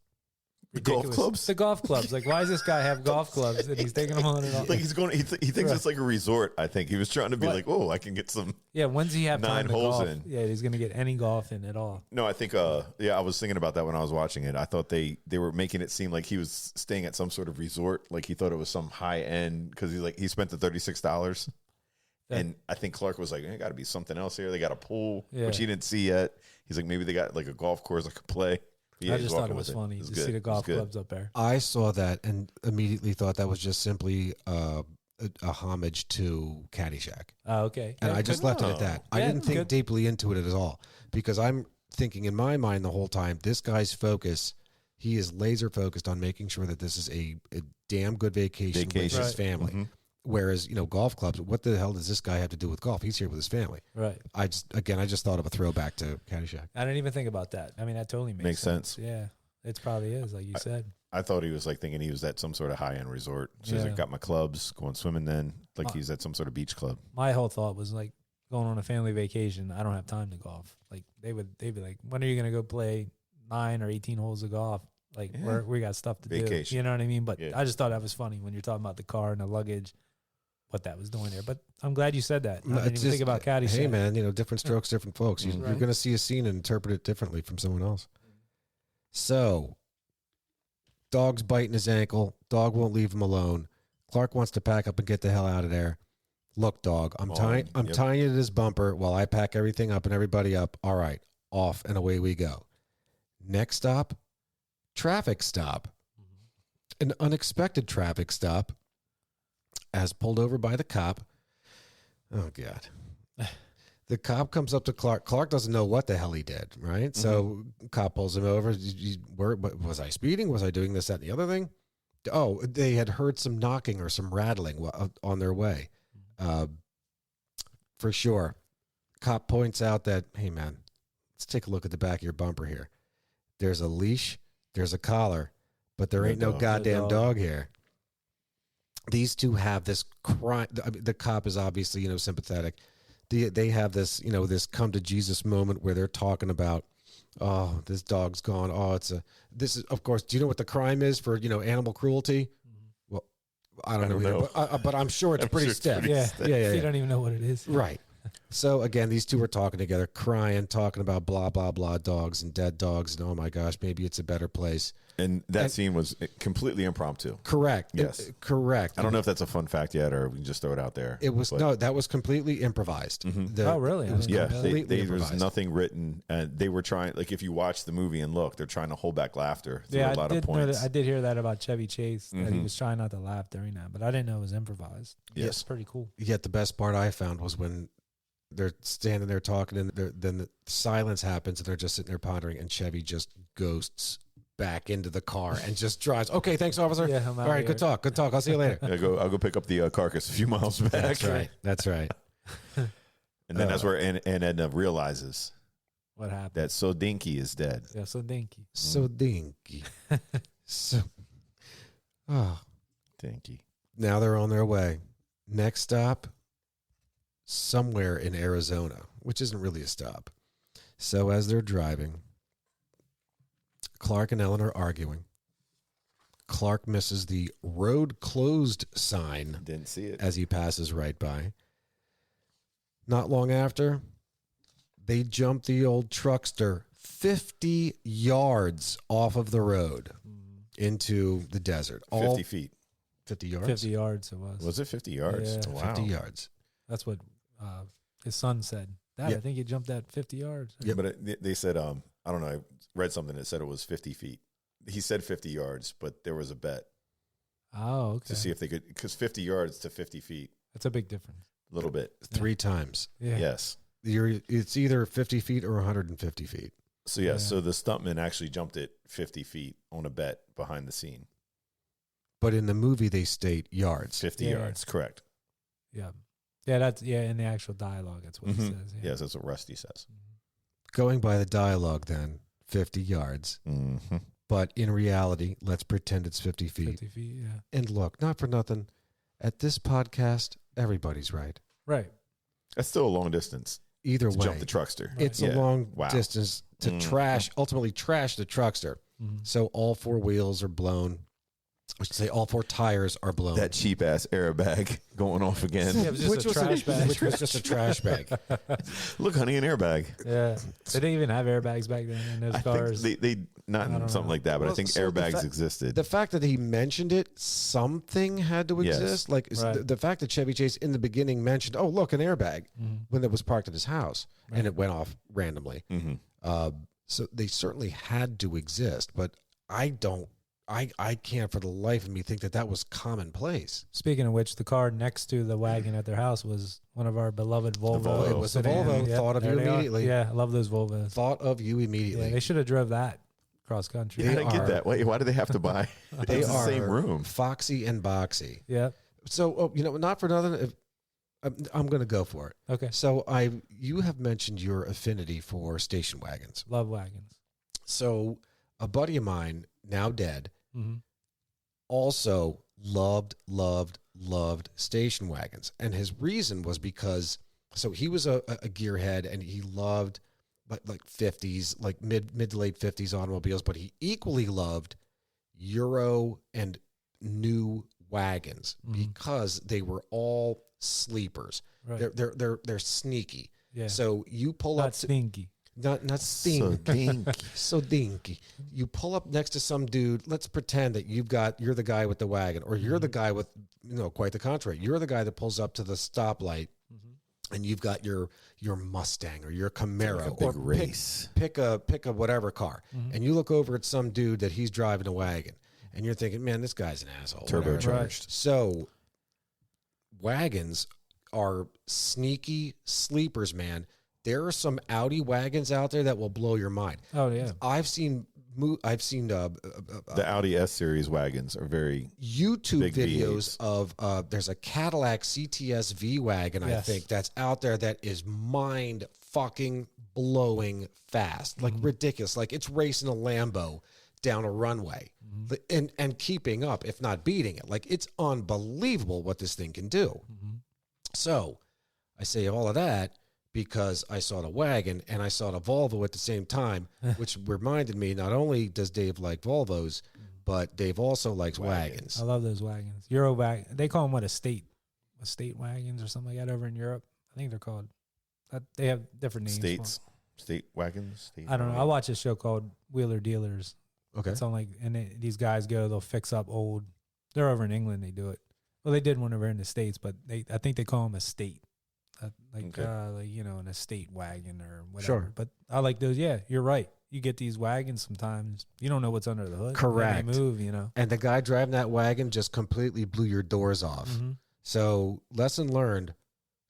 The golf ridiculous. clubs? The golf clubs. Like, why does this guy have golf clubs and he's taking them on and off? Like he's going. He thinks Right. it's like a resort. I think he was trying to be What? like, oh, I can get some. Yeah, when's he have 9 time to holes golf? in. Yeah, he's gonna get any golf in at all. No, I think. Yeah, I was thinking about that when I was watching it. I thought they were making it seem like he was staying at some sort of resort. Like he thought it was some high end because he spent the $36. And I think Clark was like, "There got to be something else here. They got a pool, Yeah. which he didn't see yet." He's like, "Maybe they got like a golf course I could play." Yeah, I he's just thought walking it was with funny It to was see good. the It was golf good. clubs up there. I saw that and immediately thought that was just simply a homage to Caddyshack. Oh, okay. And Yeah, I just good. left it at that. I Yeah, didn't think good. deeply into it at all because I'm thinking in my mind the whole time, this guy's focus, he is laser focused on making sure that this is a damn good vacation with his Right. family. Mhm. Whereas, golf clubs, what the hell does this guy have to do with golf? He's here with his family. Right. I just thought of a throwback to Caddyshack. I didn't even think about that. I mean, that totally makes Sense. Yeah, it probably is, like you said. I thought he was like thinking he was at some sort of high end resort. So he's Yeah. like, got my clubs, going swimming. Then like he's at some sort of beach club. My whole thought was like going on a family vacation. I don't have time to golf. Like they'd be like, when are you gonna go play 9 or 18 holes of golf? Like Yeah. we got stuff to do. Vacation. You know what I mean? But Yeah. I just thought that was funny when you're talking about the car and the luggage, what that was doing there. But I'm glad you said that. I didn't It's even think about Caddyshack. Hey, man, different strokes, different folks. You're Right. going to see a scene and interpret it differently from someone else. So, dog's biting his ankle. Dog won't leave him alone. Clark wants to pack up and get the hell out of there. Look, dog, I'm tying Yep. tying you to this bumper while I pack everything up and everybody up. All right, off and away we go. Next stop, traffic stop. An unexpected traffic stop as pulled over by the cop. Oh, God. The cop comes up to Clark. Clark doesn't know what the hell he did, right? So cop pulls him over. Was I speeding? Was I doing this, that, and the other thing? Oh, they had heard some knocking or some rattling on their way. For sure. Cop points out that, hey, man, let's take a look at the back of your bumper here. There's a leash. There's a collar. But there No ain't no dog. goddamn No dog. dog here. These two have this crime. The cop is obviously, sympathetic. They have this, this come to Jesus moment where they're talking about Oh, this dog's gone. Oh, this is, of course, do you know what the crime is for, animal cruelty? Well, I don't know either, but I'm sure it's pretty stiff. Yeah. Yeah. You don't even know what it is. Right. So again, these two were talking together, crying, talking about blah, blah, blah dogs and dead dogs. And oh my gosh, maybe it's a better place. And that scene was completely impromptu. Correct. Yes. Correct. I don't know if that's a fun fact yet, or we can just throw it out there. It was, no, that was completely improvised. Oh, really? It was Yeah, completely there was improvised. nothing written, and they were trying. Like if you watch the movie and look, they're trying to hold back laughter through a lot of points. I did hear that about Chevy Chase, that he was trying not to laugh during that, but I didn't know it was improvised. Yes. It's pretty cool. Yet the best part I found was when they're standing there talking, and then the silence happens, and they're just sitting there pondering, and Chevy just ghosts back into the car and just drives. Okay, thanks, officer. Yeah, I'm out all right, here. good talk. I'll see you later. I'll go pick up the carcass a few miles back. That's right. And then that's where Aunt Edna realizes What happened? that So Dinky is dead. Yeah, so dinky. So dinky. So, Dinky. now they're on their way. Next stop, somewhere in Arizona, which isn't really a stop. So as they're driving, Clark and Ellen are arguing. Clark misses the road closed sign Didn't see it. as he passes right by. Not long after, they jump the old truckster 50 yards off of the road into the desert. 50 feet. 50 yards? 50 yards it was. Was it 50 yards? Yeah. Wow. 50 yards. That's what his son said. Dad, Yeah. I think you jumped that 50 yards. Yeah, but they said, I don't know, I read something that said it was 50 feet. He said 50 yards, but there was a bet Oh, okay. to see if they could, because 50 yards to 50 feet, That's a big difference. a little bit. 3 times. Yeah. Yes. It's either 50 feet or 150 feet. So, yeah, so the stuntman actually jumped it 50 feet on a bet behind the scene. But in the movie, they state yards. 50 Yeah. yards, correct. Yeah. Yeah, that's in the actual dialogue, that's what it says. Yeah. Yes, that's what Rusty says. Going by the dialogue, then, 50 yards. Mm-hmm. But in reality, let's pretend it's 50 feet. 50 feet, yeah. And look, not for nothing, at this podcast, everybody's right. Right. That's still a long distance. Either To way, jump the truckster. it's Yeah. a long Wow. distance to ultimately trash the truckster. So all 4 wheels are blown. I should say all 4 tires are blown. That cheap ass airbag going off again. Yeah, it was just a trash bag. Which was just a trash bag. Look, honey, an airbag. Yeah. They didn't even have airbags back then in those I cars. think they not I in don't something know. like that, but I Well, think so the airbags fact- existed. The fact that he mentioned it, something had to Yes. exist. Like Right. the fact that Chevy Chase in the beginning mentioned, "Oh, look, an airbag," when it was parked at his house, and it went off randomly. So they certainly had to exist, but I can't for the life of me think that was commonplace. Speaking of which, the car next to the wagon at their house was one of our beloved Volvo. Volvo. It was a sedans. Volvo. Yep, Thought of there you they are. immediately. Yeah, I love those Volvos. Thought of you Yeah, immediately. they should have drove that cross country. I They didn't get are- that. Why do they have to buy? They It's the are same room. foxy and boxy. Yeah. So, not for nothing. I'm going to go for it. Okay. So you have mentioned your affinity for station wagons. Love wagons. So a buddy of mine, now dead, Mm-hmm. also loved station wagons. And his reason was because, so he was a gearhead and he loved like 50s, like mid to late 50s automobiles, but he equally loved Euro and new wagons because they were all sleepers. Right. They're sneaky. Yeah. So you pull Not up stinky. not So stinky. dinky. So dinky. You pull up next to some dude. Let's pretend that you're the guy with the wagon, or you're the guy with, quite the contrary. You're the guy that pulls up to the stoplight, and you've got your Mustang or your Camaro, Like a big or race. pick a whatever car, and you look over at some dude that he's driving a wagon, and you're thinking, man, this guy's an asshole. whatever. Turbocharged. So wagons are sneaky sleepers, man. There are some Audi wagons out there that will blow your mind. Oh, yeah. I've seen The Audi S series wagons are very YouTube Big videos V8s. of there's a Cadillac CTS V wagon, I Yes. think, that's out there that is mind fucking blowing fast, like ridiculous, like it's racing a Lambo down a runway, and keeping up, if not beating it. Like it's unbelievable what this thing can do. So I say all of that because I saw the wagon and I saw the Volvo at the same time, which reminded me not only does Dave like Volvos, but Dave also likes wagons. I love those wagons. Euro wagon. They call them what, estate wagons or something like that over in Europe. I think they're called. They have different names. State wagons. I don't know. I watch a show called Wheeler Dealers. Okay. It's on like, and these guys go. They'll fix up old. They're over in England. They do it. Well, they did one over in the States, but I think they call them estate. Like an estate wagon or whatever. Sure. But I like those. Yeah, you're right. You get these wagons sometimes. You don't know what's under the hood. Correct. They move, And the guy driving that wagon just completely blew your doors off. Mm-hmm. So lesson learned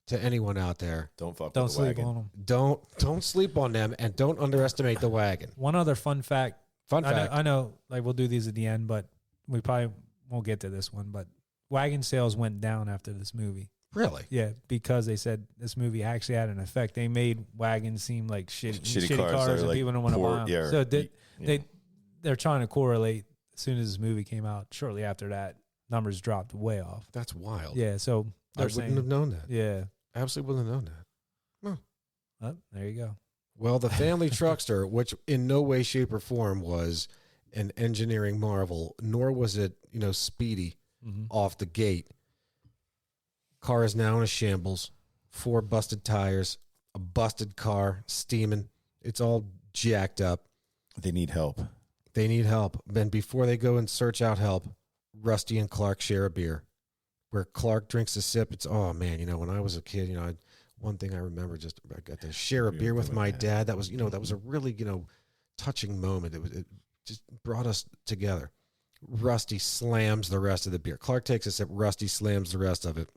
to anyone out there: don't sleep on them. Don't sleep on them, and don't underestimate the wagon. One other fun fact. I know. Like we'll do these at the end, but we probably won't get to this one. But wagon sales went down after this movie. Really? Yeah, because they said this movie actually had an effect. They made wagons seem like shitty cars and like people don't want to buy them. Yeah, so they're trying to correlate. As soon as this movie came out, shortly after that, numbers dropped way off. That's wild. Yeah, so I wouldn't have known that. Yeah, absolutely wouldn't have known that. Oh, there you go. Well, the family truckster, which in no way, shape, or form was an engineering marvel, nor was it speedy off the gate. Car is now in a shambles. 4 busted tires, a busted car, steaming. It's all jacked up. They need help. And before they go and search out help, Rusty and Clark share a beer. Where Clark drinks a sip, it's, oh man, when I was a kid, one thing I remember, I got to share a beer with my dad. That was, that was a really, touching moment. It just brought us together. Rusty slams the rest of the beer. Clark takes a sip. Rusty slams the rest of it.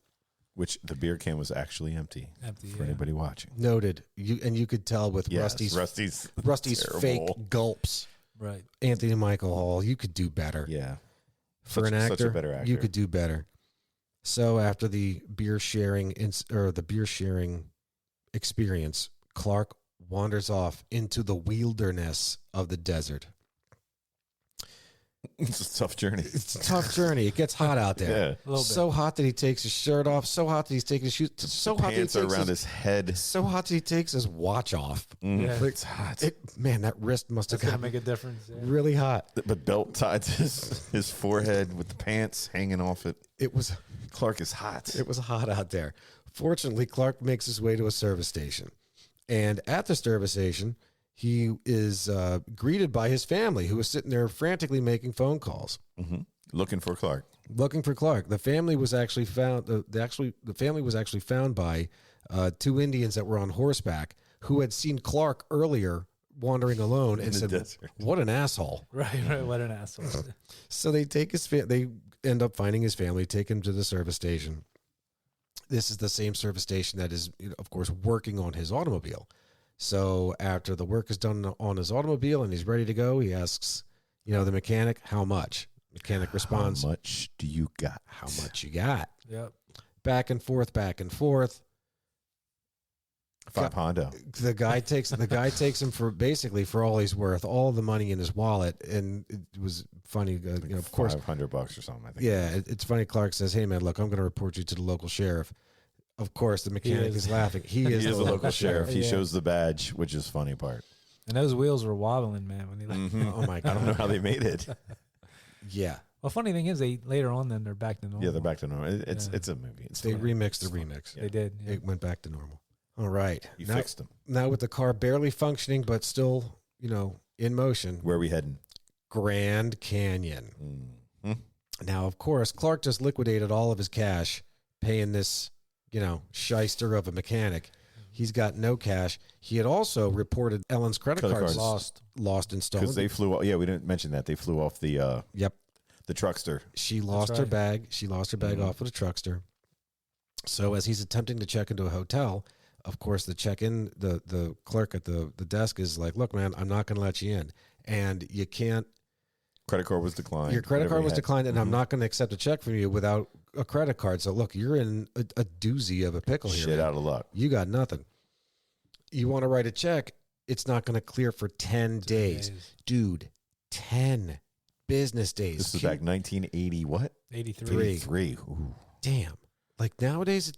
Which the beer can was actually empty for anybody watching. Noted. You could tell with Rusty's fake gulps. Right. Anthony Michael Hall, you could do better. Yeah. For an actor, such a better actor, you could do better. So after the beer sharing experience, Clark wanders off into the wilderness of the desert. It's a tough journey. It gets hot out there. Yeah. So hot that he takes his shirt off. So hot that he's taking his shoes. So hot that he takes around his head. So hot that he takes his watch off. Yeah. It's hot. Man, that wrist must have gotta make a difference. Yeah. Really hot. But belt tied to his forehead with the pants hanging off it. Clark is hot. It was hot out there. Fortunately, Clark makes his way to a service station. And at the service station, he is greeted by his family, who is sitting there frantically making phone calls, looking for Clark. The family was actually found. The family was actually found by 2 Indians that were on horseback who had seen Clark earlier wandering alone and said, desert. "What an asshole!" Right. What an asshole. So they take they end up finding his family, take him to the service station. This is the same service station that is, of course, working on his automobile. So after the work is done on his automobile and he's ready to go, he asks, the mechanic, how much? Mechanic responds, how much do you got? How much you got? Yep. Back and forth. 5 Hondo. The guy takes him for all he's worth, all the money in his wallet, and it was funny. Of course, $500 or something. I think. Yeah, it's funny. Clark says, "Hey man, look, I'm going to report you to the local sheriff." Of course, the mechanic is laughing. He is the local sheriff. He Yeah. shows the badge, which is funny part. And those wheels were wobbling, man. When he Oh my god! I don't know how they made it. Yeah. Well, funny thing is, they later on then they're back to normal. Yeah, they're back to normal. It's a movie. They remixed the remix. They did. Yeah. It went back to normal. All right. You fixed them. Now with the car barely functioning, but still, in motion. Where are we heading? Grand Canyon. Now, of course, Clark just liquidated all of his cash, paying this, shyster of a mechanic. He's got no cash. He had also reported Ellen's credit cards lost and stolen. Because they flew off. Yeah, we didn't mention that. They flew off the the truckster. She lost her bag. She lost her bag off with a truckster. So as he's attempting to check into a hotel, of course, the clerk at the desk is like, "Look, man, I'm not going to let you in, and you can't." Credit card was declined. Your credit card was declined, and I'm not going to accept a check from you without a credit card. So look, you're in a doozy of a pickle here. Shit out of luck. You got nothing. You want to write a check? It's not going to clear for 10 days. Dude, 10 business days. This was back 1980, what? 83. 83. Ooh. Damn. Like nowadays,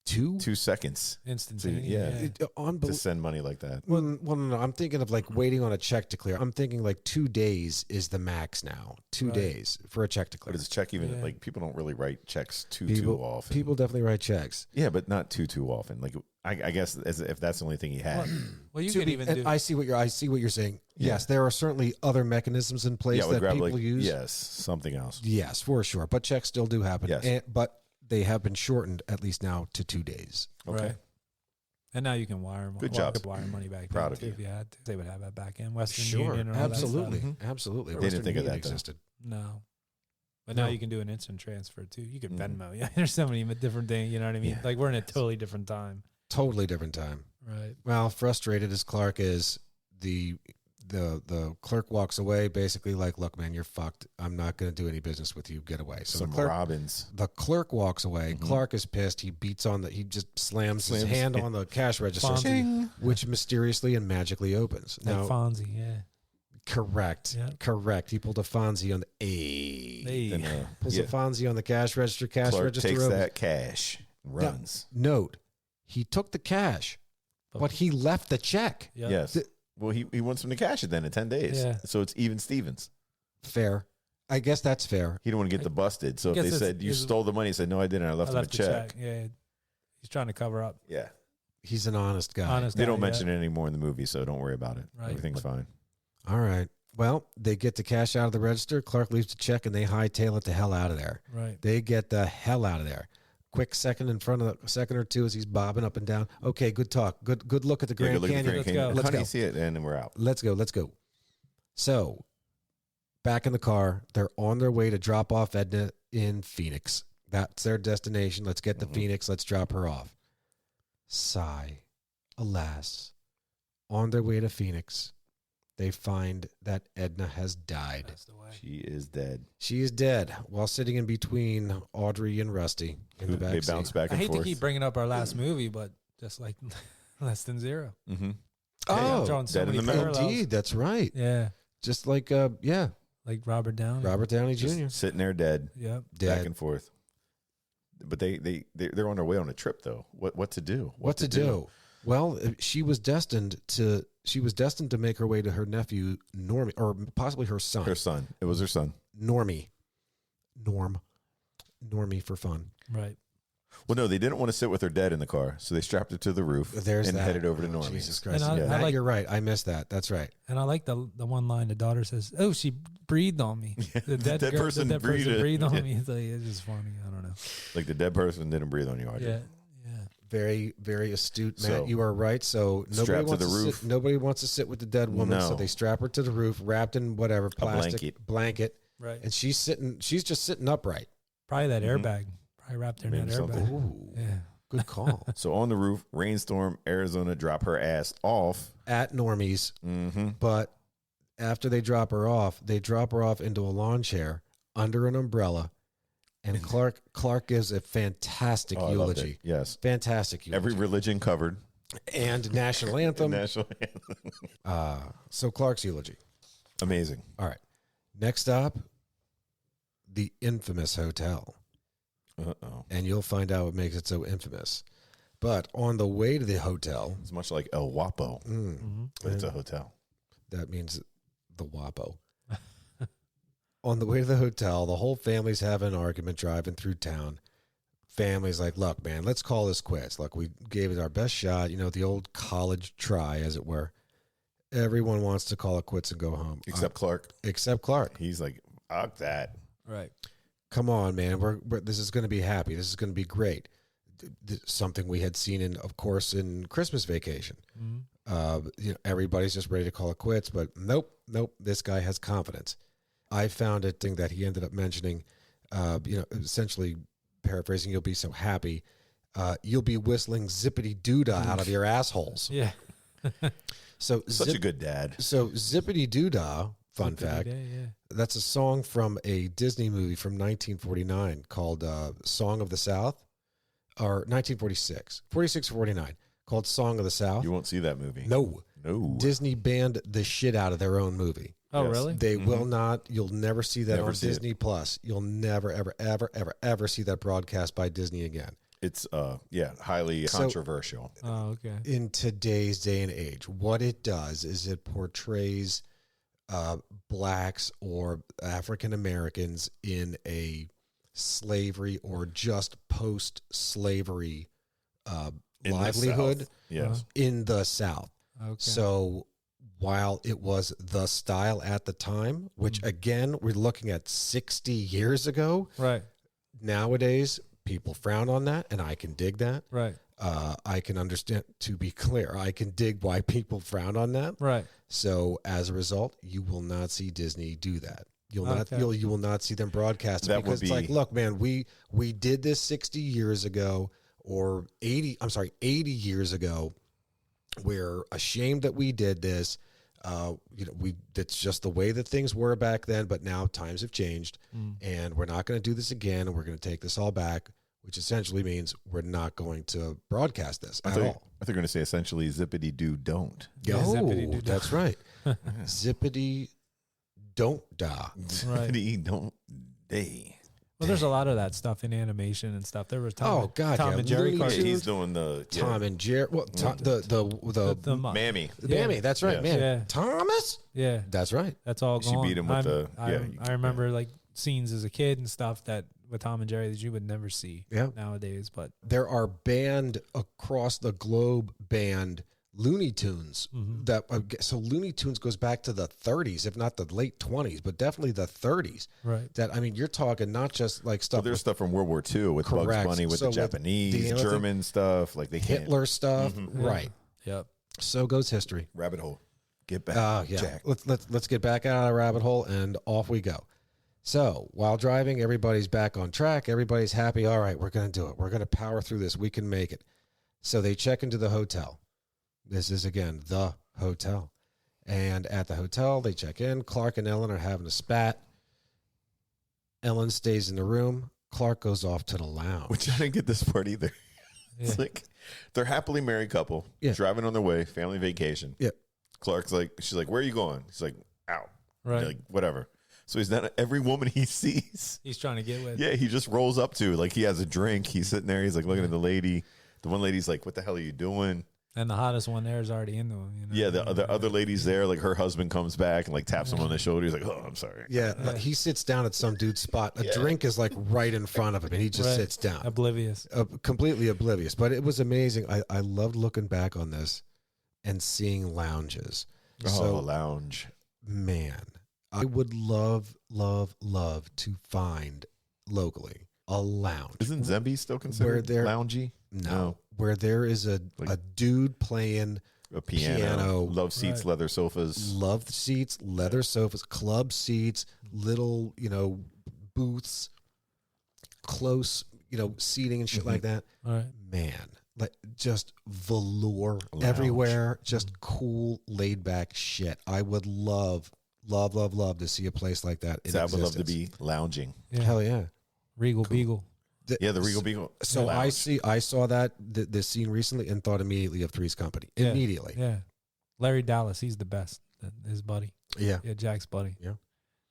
2 2 seconds. Instantaneous. Yeah. Yeah. To send money like that. Well, no. I'm thinking of like waiting on a check to clear. I'm thinking like 2 days is the max now. 2 Right. days for a check to But clear. is a check even Yeah. like people don't really write checks too often. People definitely write checks. Yeah, but not too often. Like I guess if that's the only thing he had. Well, you To can be- even and do. I see what you're saying. Yeah. Yes, there are certainly other mechanisms in place Yeah, we that grab people like use. yes, something else. Yes, for sure. But checks still do happen. Yes. But they have been shortened at least now to 2 days. Okay. Right. And now you can wire. Good job. Could wire money back Proud then of too you. if you had to. They would have that back end. Western Sure, Union or all that stuff. absolutely, Mhm. absolutely. They didn't Western think of Union that, though. existed. No. But now No. you can do an instant transfer too. You can Mhm. Venmo. Yeah, there's so many different things. You know what I mean? Yeah. Like we're in a totally different time. Totally different time. Right. Well, frustrated as Clark is, the clerk walks away, basically like, "Look, man, you're fucked. I'm not going to do any business with you. Get away." So Some the clerk, Robins. the clerk walks away. Mhm. Clark is pissed. He just slams his Slams- hand on the cash register, Fonzie. which mysteriously and magically opens. Like Now, Fonzie. Yeah. correct, Yeah. correct. He pulled a Fonzie on the Hey. Then, pulls yeah. a Fonzie on the cash register. Cash Clark register takes opens. that cash, and runs. Note, he took the cash, but he left the check. Yep. Yes. The- Well, he wants him to cash it then in 10 days. Yeah. So it's even Stevens. Fair. I guess that's fair. He didn't want to get the busted. So if guess they it's- said you it's- stole the money, he said no, I didn't. I left I him a left the check. Yeah. He's trying to cover up. Yeah. He's an honest guy. Honest. They guy, don't yeah. mention it anymore in the movie, so don't worry about it. Right. Everything's fine. All right. Well, they get the cash out of the register. Clark leaves the check, and they hightail it the hell out of there. Right. They get the hell out of there. Quick second in front of the second or two as he's bobbing up and down. Okay, good talk. Good look at the Yeah, Grand go look at the Canyon. Grand Let's Canyon. go. Let's Honey, go. see it, and then we're out. Let's go. So, back in the car, they're on their way to drop off Edna in Phoenix. That's their destination. Let's get to Mhm. Phoenix. Let's drop her off. Sigh. Alas. On their way to Phoenix, they find that Edna has died. That's the way. She is dead. She is dead while sitting in between Audrey and Rusty in the They back bounce seat. back I and hate forth. to keep bringing up our last movie, but just like Less Than Zero. Mm-hmm. Oh, drawing so Dead in many the Middle. parallels. indeed. That's right. Yeah. Just like, Like Robert Downey. Robert Downey Jr. Just sitting there dead, Yep. back Dead. and forth. But they're on their way on a trip though. What to do? What to do? Well, she was destined to make her way to her nephew Normie, or possibly her son. Her son. It was her son. Normie for fun. Right. Well, no, they didn't want to sit with her dead in the car, so they strapped her to the roof There's and that. headed over to Oh, Normie. Jesus Christ! And I Matt, like- you're right. I missed that. That's right. And I like the one line the daughter says, "Oh, she breathed on me." The dead person the dead person breathed. breathed on Yeah. me. It's like, it's just funny. I don't know. Like the dead person didn't breathe on you, Audrey. Yeah. Very, very astute, Matt. So, you are right. So strapped to the roof. nobody wants to sit with the dead woman. So No. they strap her to the roof, wrapped in whatever plastic blanket, Right. and she's just sitting upright. Probably that Mhm. airbag. Probably wrapped her in Maybe that something. airbag. Ooh, Yeah. good call. So on the roof, rainstorm, Arizona, drop her ass off. At Normie's, Mm-hmm. but after they drop her off into a lawn chair under an umbrella, and Clark gives a fantastic Oh, I loved eulogy. it. Yes. Fantastic eulogy. Every religion covered. and national anthem. National anthem. So Clark's eulogy. Amazing. All right. Next up, the infamous hotel. Uh-oh. And you'll find out what makes it so infamous. But on the way to the hotel, It's much like El Guapo, Mm-hmm. but it's a hotel. that means the WAPO. On the way to the hotel, the whole family's having an argument driving through town. Family's like, look, man, let's call this quits. Look, we gave it our best shot, the old college try, as it were. Everyone wants to call it quits and go home. Except Clark. Except Clark. He's like, fuck that. Right. Come on, man. This is going to be happy. This is going to be great. Something we had seen of course, in Christmas Vacation. Mm-hmm. Everybody's just ready to call it quits, but nope. This guy has confidence. I found it thing that he ended up mentioning, essentially paraphrasing, you'll be so happy. You'll be whistling zippity doodah out of your assholes. Yeah. So Such a good dad. So zippity doodah, fun fact, Yeah. that's a song from a Disney movie from 1949 called Song of the South, or 1946, 46 or 49, called Song of the South. You won't see that movie. No. No. Disney banned the shit out of their own movie. Oh, Yes. really? They will not. You'll never see that Never on see it. Disney Plus. You'll never, ever, ever, ever, ever see that broadcast by Disney again. It's highly controversial. Oh, okay. In today's day and age, what it does is it portrays blacks or African Americans in a slavery or just post-slavery In the livelihood South. Yes. in the South. Okay. So while it was the style at the time, which again, we're looking at 60 years ago, right. nowadays people frown on that, and I can dig that. Right. I can understand, to be clear, I can dig why people frown on that. Right. So as a result, you will not see Disney do that. You'll not Okay. you will not see them broadcast it, That would because it's be- like, look, man, we did this 60 years ago or 80 years ago. We're ashamed that we did this. That's just the way that things were back then, but now times have changed, and we're not going to do this again, and we're going to take this all back, which essentially means we're not going to broadcast this at all. I thought you were going to say essentially zippity doo don't. Yeah, zippity doo-dah. That's right. Zippity don't da. Right. Zippity don't they. Well, there's a lot of that stuff in animation and stuff. There was Tom and Jerry Looney cartoons. Yeah, he's doing the Tom and Jerry. Well, the Mammy. Mammy. That's right, Yes. man. Yeah. Thomas. Yeah, That's right. that's all She gone. beat him with I remember like scenes as a kid and stuff that with Tom and Jerry that you would never see nowadays. But There are banned across the globe Looney Tunes that so Looney Tunes goes back to the 30s, if not the late 20s, but definitely the 30s. right, That, I mean, you're talking not just like stuff Well, there's stuff from World War II with Correct. Bugs Bunny, with So the with Japanese, the other German stuff. Like they can't. Hitler stuff, right? yep, So goes history. Rabbit hole. Get back. Yeah. Jack. Let's get back out of the rabbit hole, and off we go. So while driving, everybody's back on track. Everybody's happy. All right, we're going to do it. We're going to power through this. We can make it. So they check into the hotel. This is, again, the hotel. And at the hotel, they check in. Clark and Ellen are having a spat. Ellen stays in the room. Clark goes off to the lounge. Which I didn't get this part either. It's Yeah. like they're happily married couple, driving on their way, family vacation. Yeah. Clark's like, she's like, where are you going? He's like, out. right. Like, whatever. So he's not every woman he sees. He's trying to get with. Yeah, he just rolls up to, like, he has a drink. He's sitting there. He's like looking at the lady. The one lady's like, what the hell are you doing? And the hottest one there is already into him. You know? Yeah, the other lady's there. Like, her husband comes back and like taps him on the shoulder. He's like, oh, I'm sorry. Yeah, like, he sits down at some dude's spot. A drink is like right in front of him, and he just Right. sits down. Oblivious. Completely oblivious. But it was amazing. I loved looking back on this and seeing lounges. Oh, lounge. Man, I would love to find locally a lounge. Isn't Zemby still considered they're- loungy? No, where there is a dude playing A piano. Love seats, Right. leather sofas. love seats, leather sofas, club seats, little, booths, close, seating and shit like that. All right. Man, like just velour Lounge. everywhere, just cool, laid back shit. I would love to see a place like that. In I would love to existence. be lounging. Yeah. Hell yeah. Regal Beagle. Yeah, the Regal Beagle. So Lounge. I saw that this scene recently and thought immediately of Three's Company. Yeah. Immediately. Yeah. Larry Dallas. He's the best. His buddy. Yeah. Yeah. Jack's buddy. Yeah.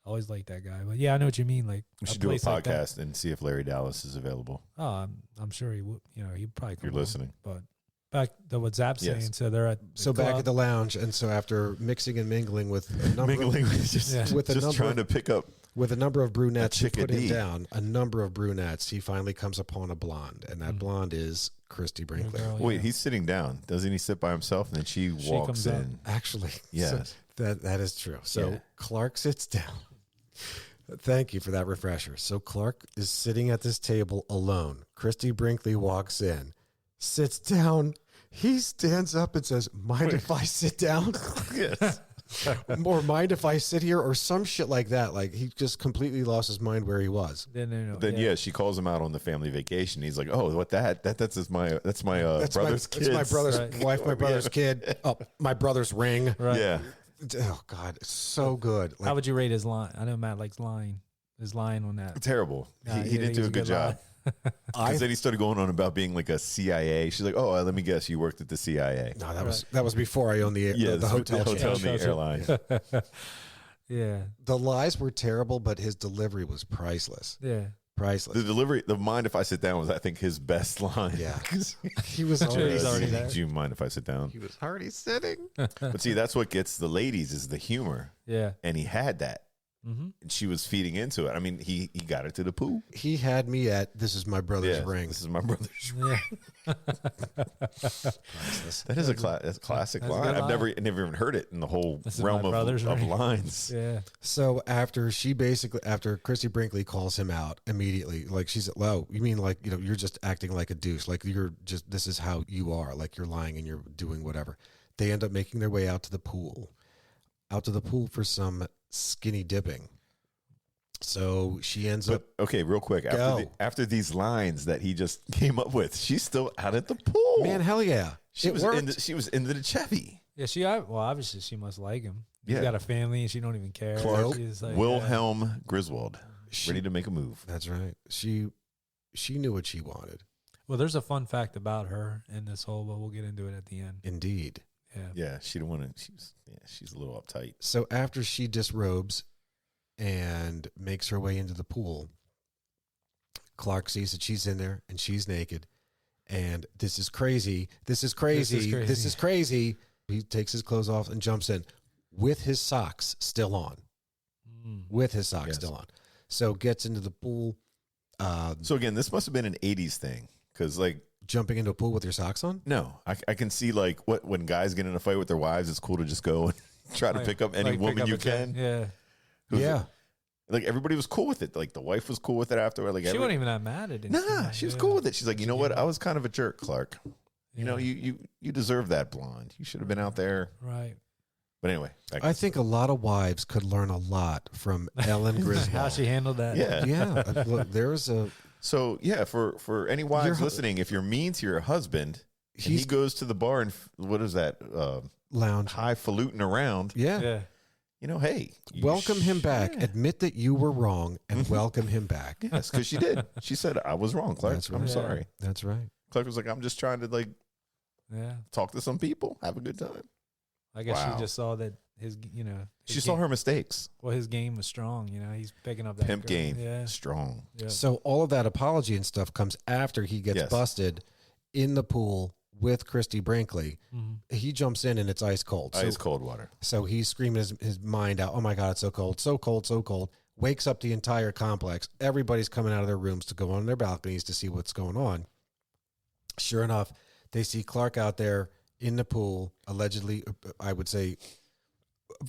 Always liked that guy. But yeah, I know what you mean. Like We should a do a place like that. podcast and see if Larry Dallas is available. Oh, I'm sure he would. He'd probably come. You're on. listening. But back to what Zap's Yes. saying. So they're at So back at the lounge, and so after mixing and mingling with a number Mingling of, with just, Yeah. with a just number trying of- to pick up. with a number of brunettes who put him chickadee. down, a number of brunettes, he finally comes upon a blonde, and that blonde is Christy Brinkley. girl, Wait, yeah. he's sitting down. Doesn't he sit by himself? And then she walks comes up. in. Actually, Yes. so that is true. So Yeah. Clark sits down. Thank you for that refresher. So Clark is sitting at this table alone. Christy Brinkley walks in, sits down. He stands up and says, "Mind if I sit down?" Yes. Or mind if I sit here, or some shit like that. Like he just completely lost his mind where he was. Then yeah, she calls him out on the family vacation. He's like, "Oh, what that? That's my That's brother's my, kid. It's my brother's Right. wife, my brother's kid. Oh, my brother's ring. Right. Yeah, Oh God, it's so good. How would you rate his line? I know Matt likes lying. His line on that. terrible. Nah, he yeah, didn't he's do a a good good job. I Because then he started going on about being like a CIA. She's like, "Oh, let me guess, you worked at the CIA." no, that was before I owned the hotel. the hotel chain. and the airline. Yeah. The lies were terrible, but his delivery was priceless. Yeah. priceless. The delivery, the mind if I sit down was, I think, his best line. Yeah. He was Sure, he's already already there. Do you mind if I sit down? He was already sitting. But see, that's what gets the ladies is the humor. Yeah. And he had that. Mm-hmm. And she was feeding into it. I mean, he got her to the pool. He had me at, this is my brother's Yeah, ring. This is my brother's ring. Yeah. Priceless. That is that's a classic That's a line. good I've line. never even heard it in the whole This is realm my of brother's ring. lines. Yeah. So after Christy Brinkley calls him out immediately, like she's, well, you mean like, you're just acting like a douche. Like this is how you are. Like you're lying and you're doing whatever. They end up making their way out to the pool for some skinny dipping. So she ends up. Okay, real quick. Go. After these lines that he just came up with, she's still out at the pool. Man, hell yeah. She was into the Chevy. Yeah, obviously she must like him. He's Yeah. got a family and she don't even care. Clark She's like, Wilhelm Griswold, She- ready to make a move. That's right. She knew what she wanted. Well, there's a fun fact about her in this whole, but we'll get into it at the end. Indeed. Yeah. Yeah, she didn't want to. She's a little uptight. So after she disrobes and makes her way into the pool, Clark sees that she's in there and she's naked. And this is crazy. This is crazy. This is crazy. He takes his clothes off and jumps in with his socks still on. With his socks Yes. still on. So gets into the pool. So again, this must have been an '80s thing because, like, Jumping into a pool with your socks on? no, I can see like when guys get in a fight with their wives, it's cool to just go and try to pick up any woman you can. Yeah. Yeah. Like everybody was cool with it. Like the wife was cool with it afterward. Like She wasn't even that mad at it. Nah, she was cool with it. She's like, you know what? I was kind of a jerk, Clark. You know, you deserve that, blonde. You should have been out there. Right. But anyway, I think a lot of wives could learn a lot from Ellen Griswold. How she handled that. yeah. Yeah. Look, there's a. So yeah, for any wives listening, if you're mean to your husband, and he goes to the bar and what is that? Lounge. Highfalutin around. Yeah. Yeah. You know, hey, you Welcome him back. Yeah. Admit that you were wrong and welcome him back. Yes, because she did. She said, I was wrong, Clark. That's I'm right. sorry. That's right. Clark was like, I'm just trying to like Yeah. talk to some people, have a good time. I guess Wow. she just saw that his She saw her mistakes. Well, his game was strong. He's picking up that Pimp girl. game. Yeah. Strong. Yeah. So all of that apology and stuff comes after he gets Yes. busted in the pool with Christy Brinkley. Mhm. He jumps in and it's ice cold. Ice cold water. So he's screaming his mind out. Oh my God, it's so cold, so cold, so cold. Wakes up the entire complex. Everybody's coming out of their rooms to go on their balconies to see what's going on. Sure enough, they see Clark out there in the pool, allegedly, I would say,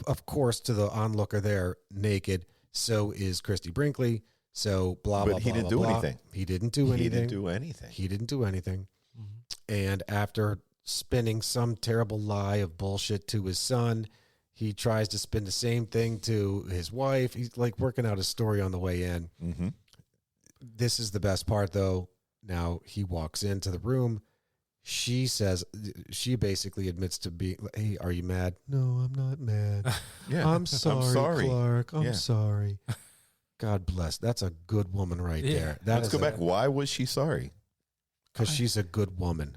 of course, to the onlooker there, naked. So is Christy Brinkley. So blah, blah, But he blah, didn't blah, do blah. anything. He didn't do anything. He didn't do anything. He didn't do anything. Mhm. And after spinning some terrible lie of bullshit to his son, he tries to spin the same thing to his wife. He's like working out his story on the way in. Mm-hmm. This is the best part, though. Now he walks into the room. She basically admits to be, hey, are you mad? No, I'm not mad. Yeah. I'm sorry, Clark. I'm Yeah. sorry. God bless. That's a good woman right Yeah. there. Let's go back. Why was she sorry? Because she's a good woman.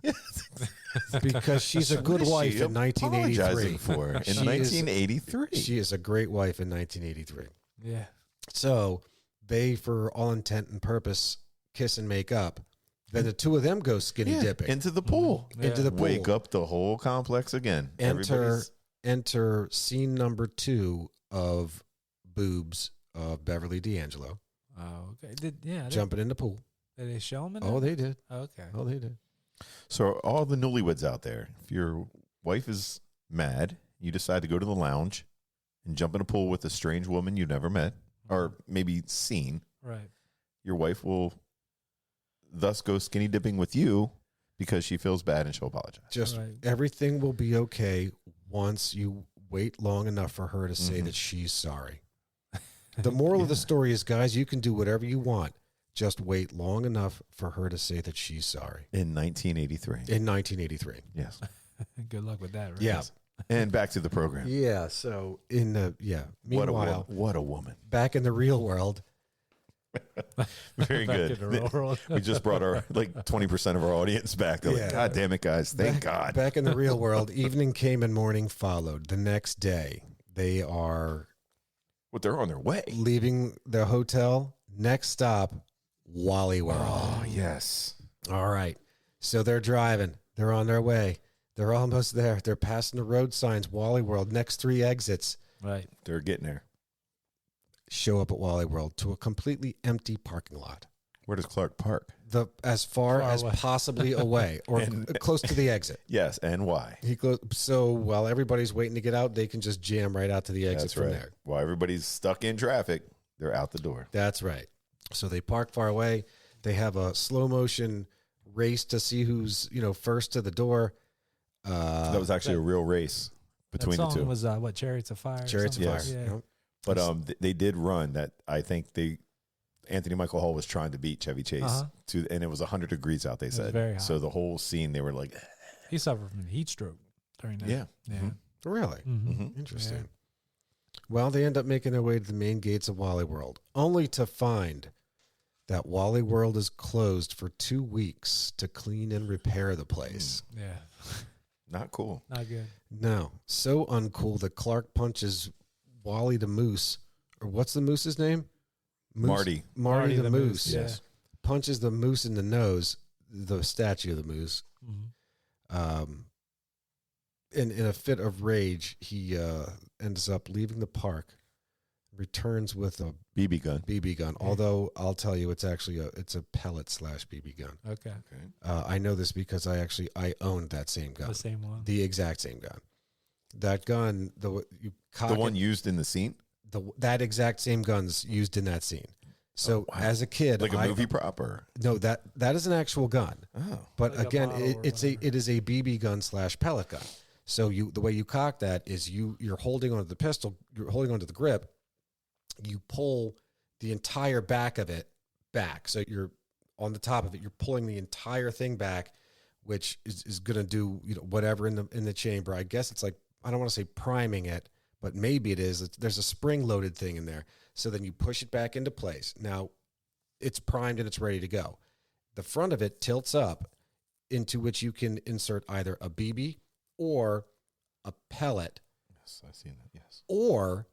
Because she's a good wife in 1983. Apologizing for in She is- 1983. She is a great wife in 1983. Yeah. So they, for all intent and purpose, kiss and make up. Then the two of them go skinny Yeah, dipping into the pool. Yeah. into the pool. Wake up the whole complex again. Everybody's- Enter scene number 2 of Boobs of Beverly D'Angelo Oh, okay. jumping in the pool. Did they show him in Oh, there? they did. Okay. Oh, they did. So all the newlyweds out there, if your wife is mad, you decide to go to the lounge and jump in a pool with a strange woman you never met or maybe seen. Right. Your wife will thus go skinny dipping with you because she feels bad and she'll apologize. Just Right. everything will be okay once you wait long enough for her to say Mhm. that she's sorry. The moral of the story is, guys, you can do whatever you want. Just wait long enough for her to say that she's sorry. In 1983. In 1983. Yes. Good luck with that. Right? Yeah. And back to the program. Yeah. So meanwhile, What a woman. back in the real world, Very Back good. in the real world. We just brought our 20% of our audience back. They're Yeah. like, God damn it, guys. Thank God. back in the real world, evening came and morning followed. The next day, they are Well, they're on their way. leaving the hotel. Next stop, Wally World. Oh, yes. All right. So they're driving. They're on their way. They're almost there. They're passing the road signs. Wally World. Next 3 exits. Right. They're getting there. Show up at Wally World to a completely empty parking lot. Where does Clark park? As far as away. possibly away or close to the exit. Yes, and why? He goes. So while everybody's waiting to get out, they can just jam right out to the exit That's from right. there. While everybody's stuck in traffic, they're out the door. That's right. So they park far away. They have a slow motion race to see who's first to the door. So that was actually a real race between that the song two. was what, Chariots of Fire? or Chariots of something? Fire. Yeah. Yep. But they did run that. I think Anthony Michael Hall was trying to beat Chevy Chase and it was 100 degrees out. They was said very hot. so. The whole scene, they were like, He suffered from heat stroke during that. yeah, Yeah. Mhm. Really Mhm. interesting. Yeah. Well, they end up making their way to the main gates of Wally World, only to find that Wally World is closed for 2 weeks to clean and repair the place. Yeah. not cool. Not good. No, so uncool that Clark punches Wally the Moose, or what's the moose's name? Marty. Marty the Moose. yeah. Yes. Punches the moose in the nose, the statue of the moose. Mhm. In a fit of rage, he ends up leaving the park, returns with a BB gun. BB gun. Although I'll tell you, it's actually a pellet / BB gun. Okay. Okay. I know this because I owned that same gun, The same one. the exact same gun. That gun, you cock The one it, used in the scene, that exact same gun's used in that scene. So wow. as a kid, like a movie prop, or no, that is an actual gun. oh, But Like a again, bottle or it whatever. is a BB gun / pellet gun. So the way you cock that is you're holding onto the pistol, you're holding onto the grip. You pull the entire back of it back. So you're on the top of it. You're pulling the entire thing back, which is going to do whatever in the chamber. I guess it's like, I don't want to say priming it, but maybe it is. There's a spring loaded thing in there. So then you push it back into place. Now it's primed and it's ready to go. The front of it tilts up, into which you can insert either a BB or a pellet yes, I've seen that. Yes, or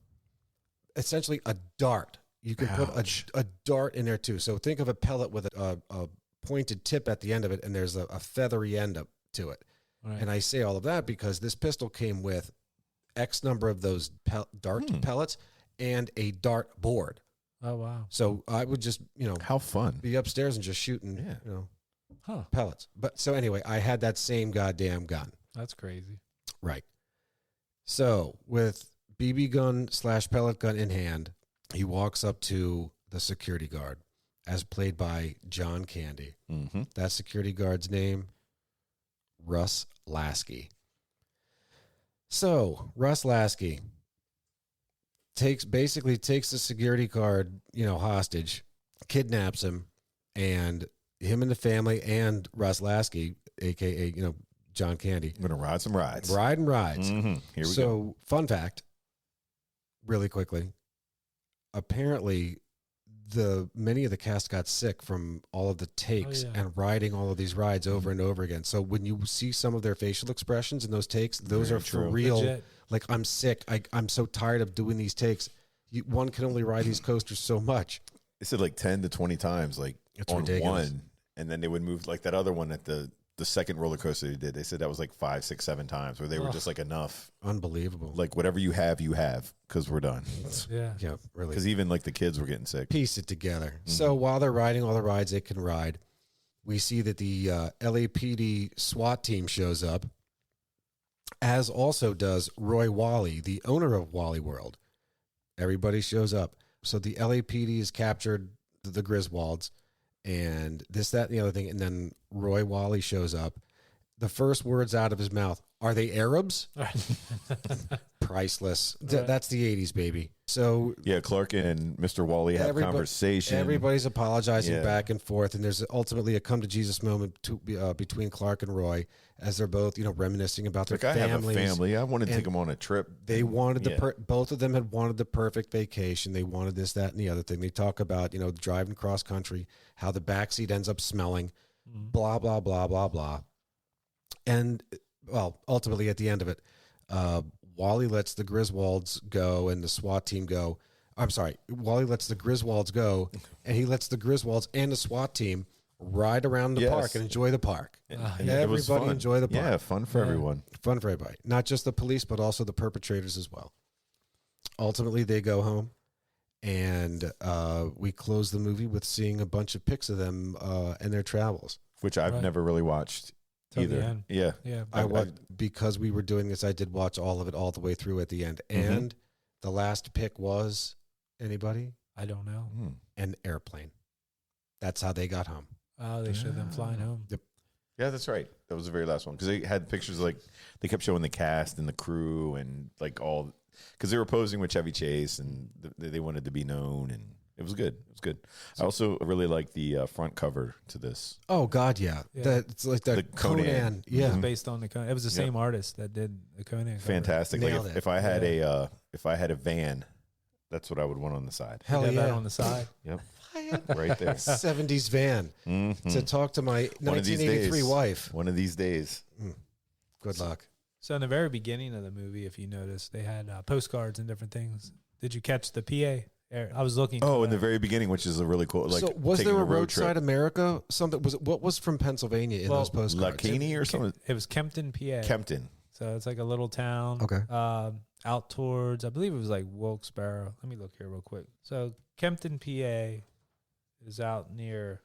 essentially a dart. You can put Ouch. a dart in there too. So think of a pellet with a pointed tip at the end of it, and there's a feathery end up to it. Right. And I say all of that because this pistol came with X number of those dart pellets and a dart board. Oh, wow. So I would just how fun. be upstairs and just shooting Yeah. Huh. pellets. But so anyway, I had that same goddamn gun. That's crazy. Right. So with BB gun / pellet gun in hand, he walks up to the security guard, as played by John Candy. Mm-hmm. That security guard's name, Russ Lasky. So Russ Lasky basically takes the security guard, hostage, kidnaps him, and him and the family and Russ Lasky, aka John Candy, I'm gonna ride some rides. ride and rides. Mm-hmm. Here we go. So, fun fact, really quickly. Apparently, many of the cast got sick from all of the takes yeah. and riding all of these rides over and over again. So when you see some of their facial expressions in those takes, those Very are for true. real. Legit. Like, I'm sick. I'm so tired of doing these takes. One can only ride these coasters so much. They said like 10 to 20 times, like It's on ridiculous. one, and then they would move like that other one at the second roller coaster they did. They said that was like 5, 6, 7 times where they were Ugh. just like enough. Unbelievable. Like whatever you have, because we're done. Yeah. Yeah, really. Because even like the kids were getting sick. Piece it together. So while they're riding all the rides they can ride, we see that the LAPD SWAT team shows up, as also does Roy Wally, the owner of Wally World. Everybody shows up. So the LAPD has captured the Griswolds and this, that, and the other thing. And then Roy Wally shows up. The first words out of his mouth, are they Arabs? Priceless. Right. That's the 80s, baby. So Yeah, Clark and Mr. Wally have conversation. everybody's apologizing Yeah. back and forth, and there's ultimately a come to Jesus moment between Clark and Roy as they're both, reminiscing about their Like I have a families. family. I wanted to take and them on a trip. They wanted Yeah. both of them had wanted the perfect vacation. They wanted this, that, and the other thing. They talk about, driving cross country, how the backseat ends up smelling, blah, blah, blah, blah, blah. And, well, ultimately at the end of it, Wally lets the Griswolds go and the SWAT team go. I'm sorry, Wally lets the Griswolds go, and he lets the Griswolds and the SWAT team ride around the park and enjoy the park. And it was Everybody fun. enjoy the park. Yeah, fun for everyone. Fun for everybody. Not just the police, but also the perpetrators as well. Ultimately, they go home, and we close the movie with seeing a bunch of pics of them and their travels. Which I've never really watched Till either. the end. Yeah. Yeah. I watched, because we were doing this, I did watch all of it all the way through at the end. And the last pick was, anybody? I don't know. An airplane. That's how they got home. Oh, they showed them flying home. Yep. Yeah, that's right. That was the very last one because they had pictures like they kept showing the cast and the crew and like all because they were posing with Chevy Chase and they wanted to be known and it was good. It was good. I also really like the front cover to this. Oh God, yeah. It's like that The Conan. Conan. Yeah, It was based on the Conan. It was the same artist that did the Conan cover. Fantastic. Like Nailed it. if I had a van, that's what I would want on the side. hell Have yeah. that on the side. Yep, right there. 70s van to talk to my One of these 1983 days. wife. One of these days. Good luck. So in the very beginning of the movie, if you notice, they had postcards and different things. Did you catch the PA? I was looking. Oh, for in the that. very beginning, which is a really cool. Like, So was taking there a road roadside trip. America? Something was. What was from Pennsylvania in those postcards? Lakini or something? It was Kempton, PA. Kempton. So it's like a little town. Okay. Out towards, I believe it was like Wilkes-Barre. Let me look here real quick. So Kempton, PA is out near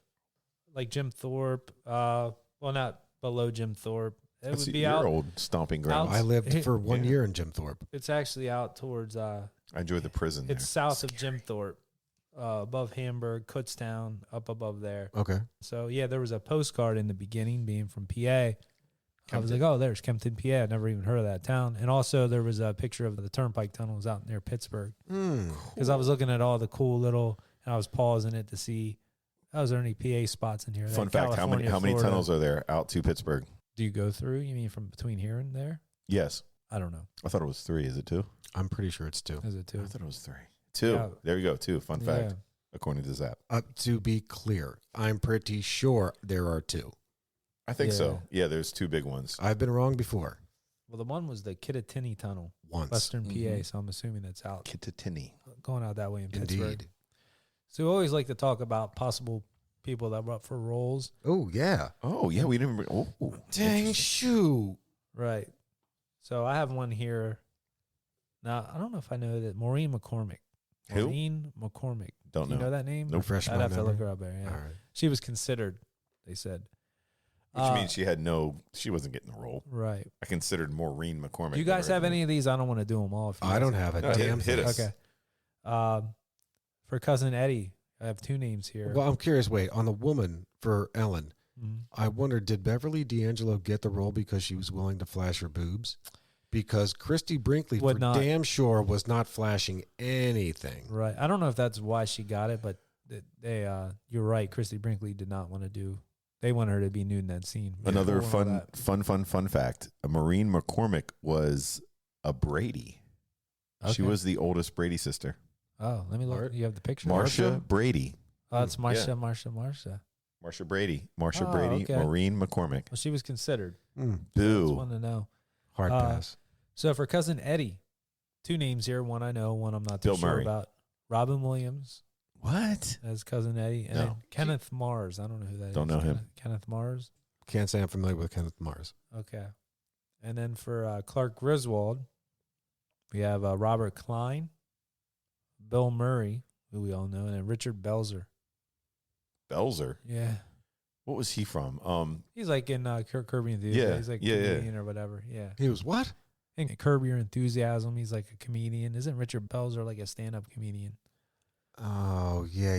like Jim Thorpe. Well, not below Jim Thorpe. It That's would be your out. old stomping ground. I lived for 1 Yeah. year in Jim Thorpe. It's actually out towards. I enjoyed the prison there. It's south of Jim Thorpe, above Hamburg, Kutztown, up above there. Okay. So yeah, there was a postcard in the beginning, being from PA. I was like, oh, there's Kempton, PA. I'd never even heard of that town. And also there was a picture of the turnpike tunnels out near Pittsburgh. Because I was looking at all the cool little, and I was pausing it to see, oh, is there any PA spots in here? Fun Like fact: how many California, Florida. tunnels are there out to Pittsburgh? Do you go through? You mean from between here and there? Yes, I don't know. I thought it was 3. Is it 2? I'm pretty sure it's 2. Is it two? I thought it was 3. 2. Yeah. There you go. 2. Fun fact, Yeah. according to Zap. To be clear, I'm pretty sure there are 2. I think Yeah. so. Yeah, there's 2 big ones. I've been wrong before. Well, the one was the Kittatinny Tunnel, Once. Western PA. So I'm assuming that's out, Kittatinny. going out that way in Pittsburgh. Indeed. So we always like to talk about possible people that were up for roles. Oh, yeah. Oh yeah, we didn't. Oh, Dang shoe. Right. So I have one here. Now, I don't know if I know that. Maureen McCormick. Who? Maureen McCormick. Don't Do you know. know that name? Nope. Refresh I'd my have to look memory. her up there. Yeah. All right. She was considered, they said. Which means she had no. She wasn't getting the role. Right. I considered Maureen McCormick. Do you guys better have than- any of these? I don't want to do them all. If you I guys don't have a No, damn hit thing. us. Okay. For Cousin Eddie, I have 2 names here. Well, I'm curious. Wait, on the woman for Ellen, Mhm. I wonder, did Beverly D'Angelo get the role because she was willing to flash her boobs? Because Christy Brinkley, Would for not. damn sure, was not flashing anything. Right. I don't know if that's why she got it, but you're right. Christy Brinkley did not want to do. They wanted her to be nude in that scene. Another Before and all fun fact. Maureen McCormick was a Brady. that. She Okay. was the oldest Brady sister. Oh, let me look. Mar- You have the picture. Marcia Brady. Oh, it's Marcia. Yeah. Marcia. Marcia Brady. Marcia Oh, Brady. okay. Maureen McCormick. Well, she was considered. Just Boo. wanted to know. Hard pass. So for Cousin Eddie, 2 names here. One I know. One I'm not too Bill sure Murray. about. Robin Williams What? as Cousin Eddie, and No. then Kenneth Mars. I don't know who that is. Don't know him. Kenneth Mars. Can't say I'm familiar with Kenneth Mars. Okay. And then for Clark Griswold, we have Robert Klein, Bill Murray, who we all know, and then Richard Belzer. Belzer. Yeah. What was he from? He's like in Curb Your Enthusiasm. Yeah, He's like a yeah. comedian or whatever. Yeah. He was what? In Curb Your Enthusiasm, he's like a comedian. Isn't Richard Belzer like a stand-up comedian? Oh, yeah.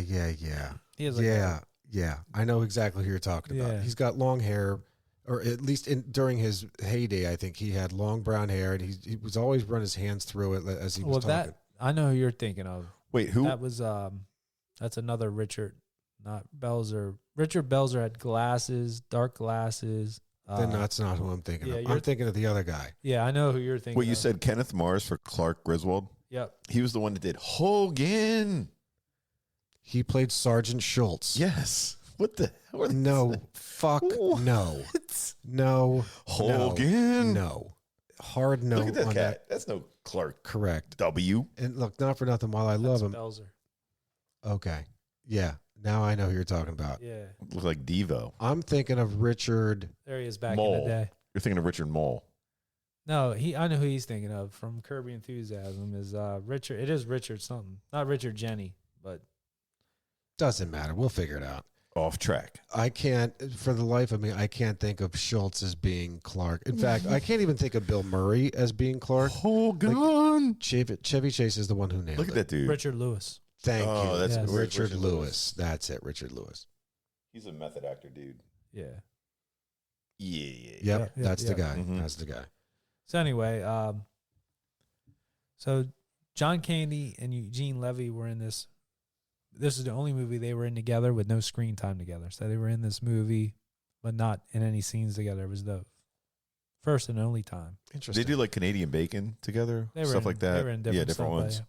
He has like Yeah. I know exactly who you're talking about. Yeah. He's got long hair, or at least during his heyday, I think he had long brown hair, and he was always run his hands through it as he was talking. I know who you're thinking of. Wait, who? That was that's another Richard, not Belzer. Richard Belzer had glasses, dark glasses. Then that's not who I'm thinking yeah, of. you're I'm thinking of the other guy. Yeah, I know who you're thinking. What you of. said? Kenneth Mars for Clark Griswold. Yep. He was the one that did Hogan. He played Sergeant Schultz. Yes. What the? What No, fuck What? no. No. Hogan. No. hard no Look at that on cat. That's no Clark Correct. W. And look, not for nothing, while I love him. Belzer. Okay. Yeah. Now I know who you're talking about. Yeah. Looks like Devo. I'm thinking of Richard. There he is back Mole. in the day. You're thinking of Richard Mole. No, I know who he's thinking of from Curb Your Enthusiasm is Richard. It is Richard something. Not Richard Jenny, but Doesn't matter. We'll figure it out. Off track. I can't, for the life of me, I can't think of Schultz as being Clark. In fact, I can't even think of Bill Murray as being Clark. Hogan. Chevy Chase is the one who nailed Look at it. that dude. Richard Lewis. Thank Oh, you. that's Yes. where's Richard Lewis. That's it, Richard Lewis. He's a method actor, dude. Yeah. Yeah. Yep, Yeah, that's the yeah. guy. Mhm. That's the guy. So anyway, so John Candy and Eugene Levy were in this. This is the only movie they were in together with no screen time together. So they were in this movie, but not in any scenes together. It was the first and only time. Interesting. They do like Canadian Bacon together, They were stuff in, like that. They were in different, different stuff, ones.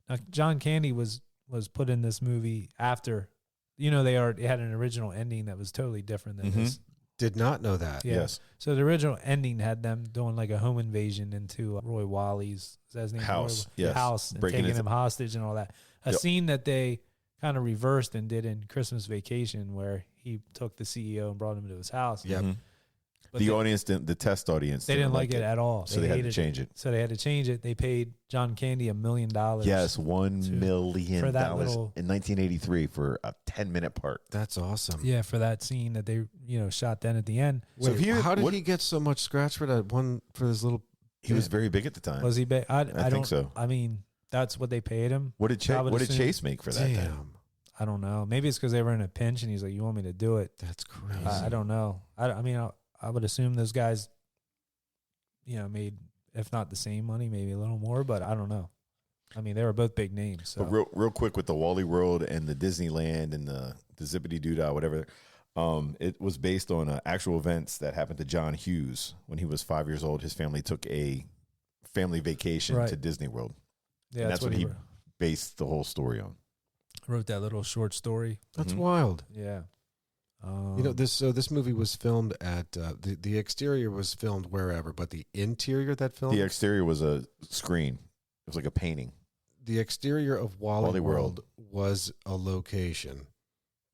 Now, John Candy was put in this movie after. They had an original ending that was totally different than Mhm. this. Did not know that. Yeah. Yes. So the original ending had them doing like a home invasion into Roy Wally's is that his name? House, Roy, yes. house, and Breaking taking into- him hostage and all that. A Yep. scene that they kind of reversed and did in Christmas Vacation, where he took the CEO and brought him to his house. Yep. Mhm. But The they, audience didn't. The test audience. they didn't like it at all. so they had to hated change it. So they had to change it. They paid John Candy $1 million. Yes, $1 to- million for that little- in 1983 for a 10-minute part. That's awesome. Yeah, for that scene that they shot then at the end. So Wait, here- how did what- he get so much scratch for that one, for this little? He was very big at the time. Was he? I I think so. I mean, that's what they paid him. What did I would What did assume- Chase make for that? Then? Damn. I don't know. Maybe it's because they were in a pinch and he's like, "You want me to do it?" That's crazy. I don't know. I mean, I would assume those guys, made if not the same money, maybe a little more, but I don't know. I mean, they were both big names. So But real quick with the Wally World and the Disneyland and the Zippity Doodah, whatever. It was based on actual events that happened to John Hughes when he was 5 years old. His family took a family vacation Right. to Disney World. yeah, and that's what he wrote. based the whole story on. Wrote that little short story. That's Mhm. wild. Yeah. This movie was filmed at the exterior was filmed wherever, but the interior that filmed The exterior was a screen. It was like a painting. the exterior of Wally Wally World was a location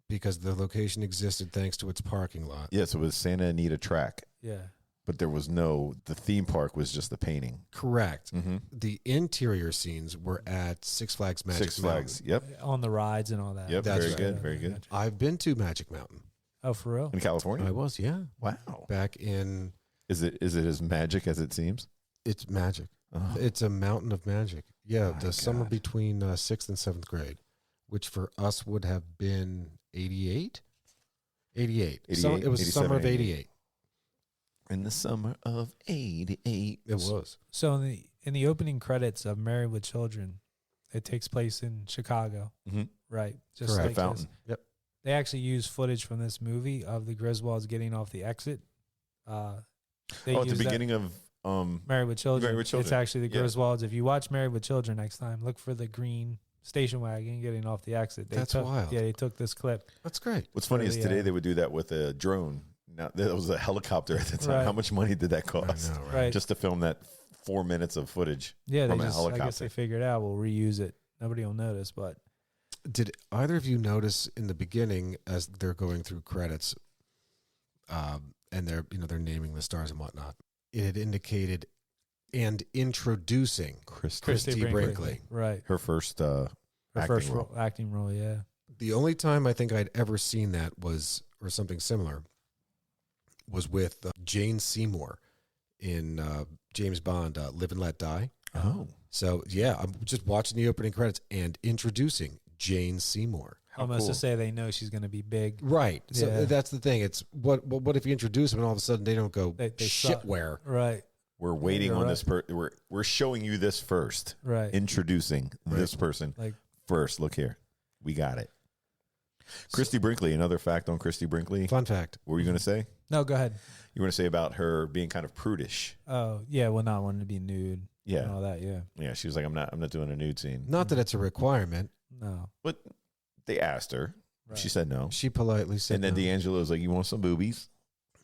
because the location existed thanks to its parking lot. Yes, it was Santa Anita track, Yeah. but the theme park was just the painting. Correct. Mm-hmm. The interior scenes were at Six Flags Magic Six Flags. Mountain. Yep. On the rides and all that. Yep, That's very right. good, very good. I've been to Magic Mountain. Oh, for real? In California? I was, yeah, Wow. back in. Is it as magic as it seems? It's magic. Oh. It's a mountain of magic. Yeah, My the summer God. between 6th and 7th grade, which for us would have been 88? 88. So 88, it was summer of 87, 88. In the summer of '88. It was. So in the opening credits of Married with Children, it takes place in Chicago, Mhm. right? Just Correct. The like fountain. this. They actually use footage from this movie of the Griswolds getting off the exit. They At the use that- beginning of Married with Children. Married with It's Children. actually the Yeah. Griswolds. If you watch Married with Children next time, look for the green station wagon getting off the exit. That's wild. Yeah, they took this clip. That's great. What's funny is the, today they would do that with a drone. Now that was a helicopter at the time. Right. How much money did that I cost? know, right? Right. Just to film that 4 minutes of footage. Yeah, they from a just, I guess helicopter. they figured out we'll reuse it. Nobody will notice, but Did either of you notice in the beginning as they're going through credits, and they're naming the stars and whatnot? It had indicated and introducing Christy Brinkley. Right. Her first Her acting first role. acting role, yeah. The only time I think I'd ever seen that was, or something similar, was with Jane Seymour in James Bond, Live and Let Die. Oh. So yeah, I'm just watching the opening credits and introducing Jane Seymour. How Almost cool. to say they know she's going to be big. Right. So Yeah. that's the thing. It's what if you introduce them and all of a sudden they don't go They suck. shitware. Right. We're waiting You're on right. this we're showing you this first. Right. Introducing this person Like first. Look here. We got it. Christy Brinkley, another fact on Christy Brinkley. Fun fact. What were you going to say? no, go ahead. You want to say about her being kind of prudish. Oh, yeah, well not wanting to be nude. And Yeah. all that, yeah. Yeah, she was like I'm not doing a nude scene. Not that it's a requirement. No. But they asked her. Right. She said no. She politely said And then no. D'Angelo was like, "You want some boobies?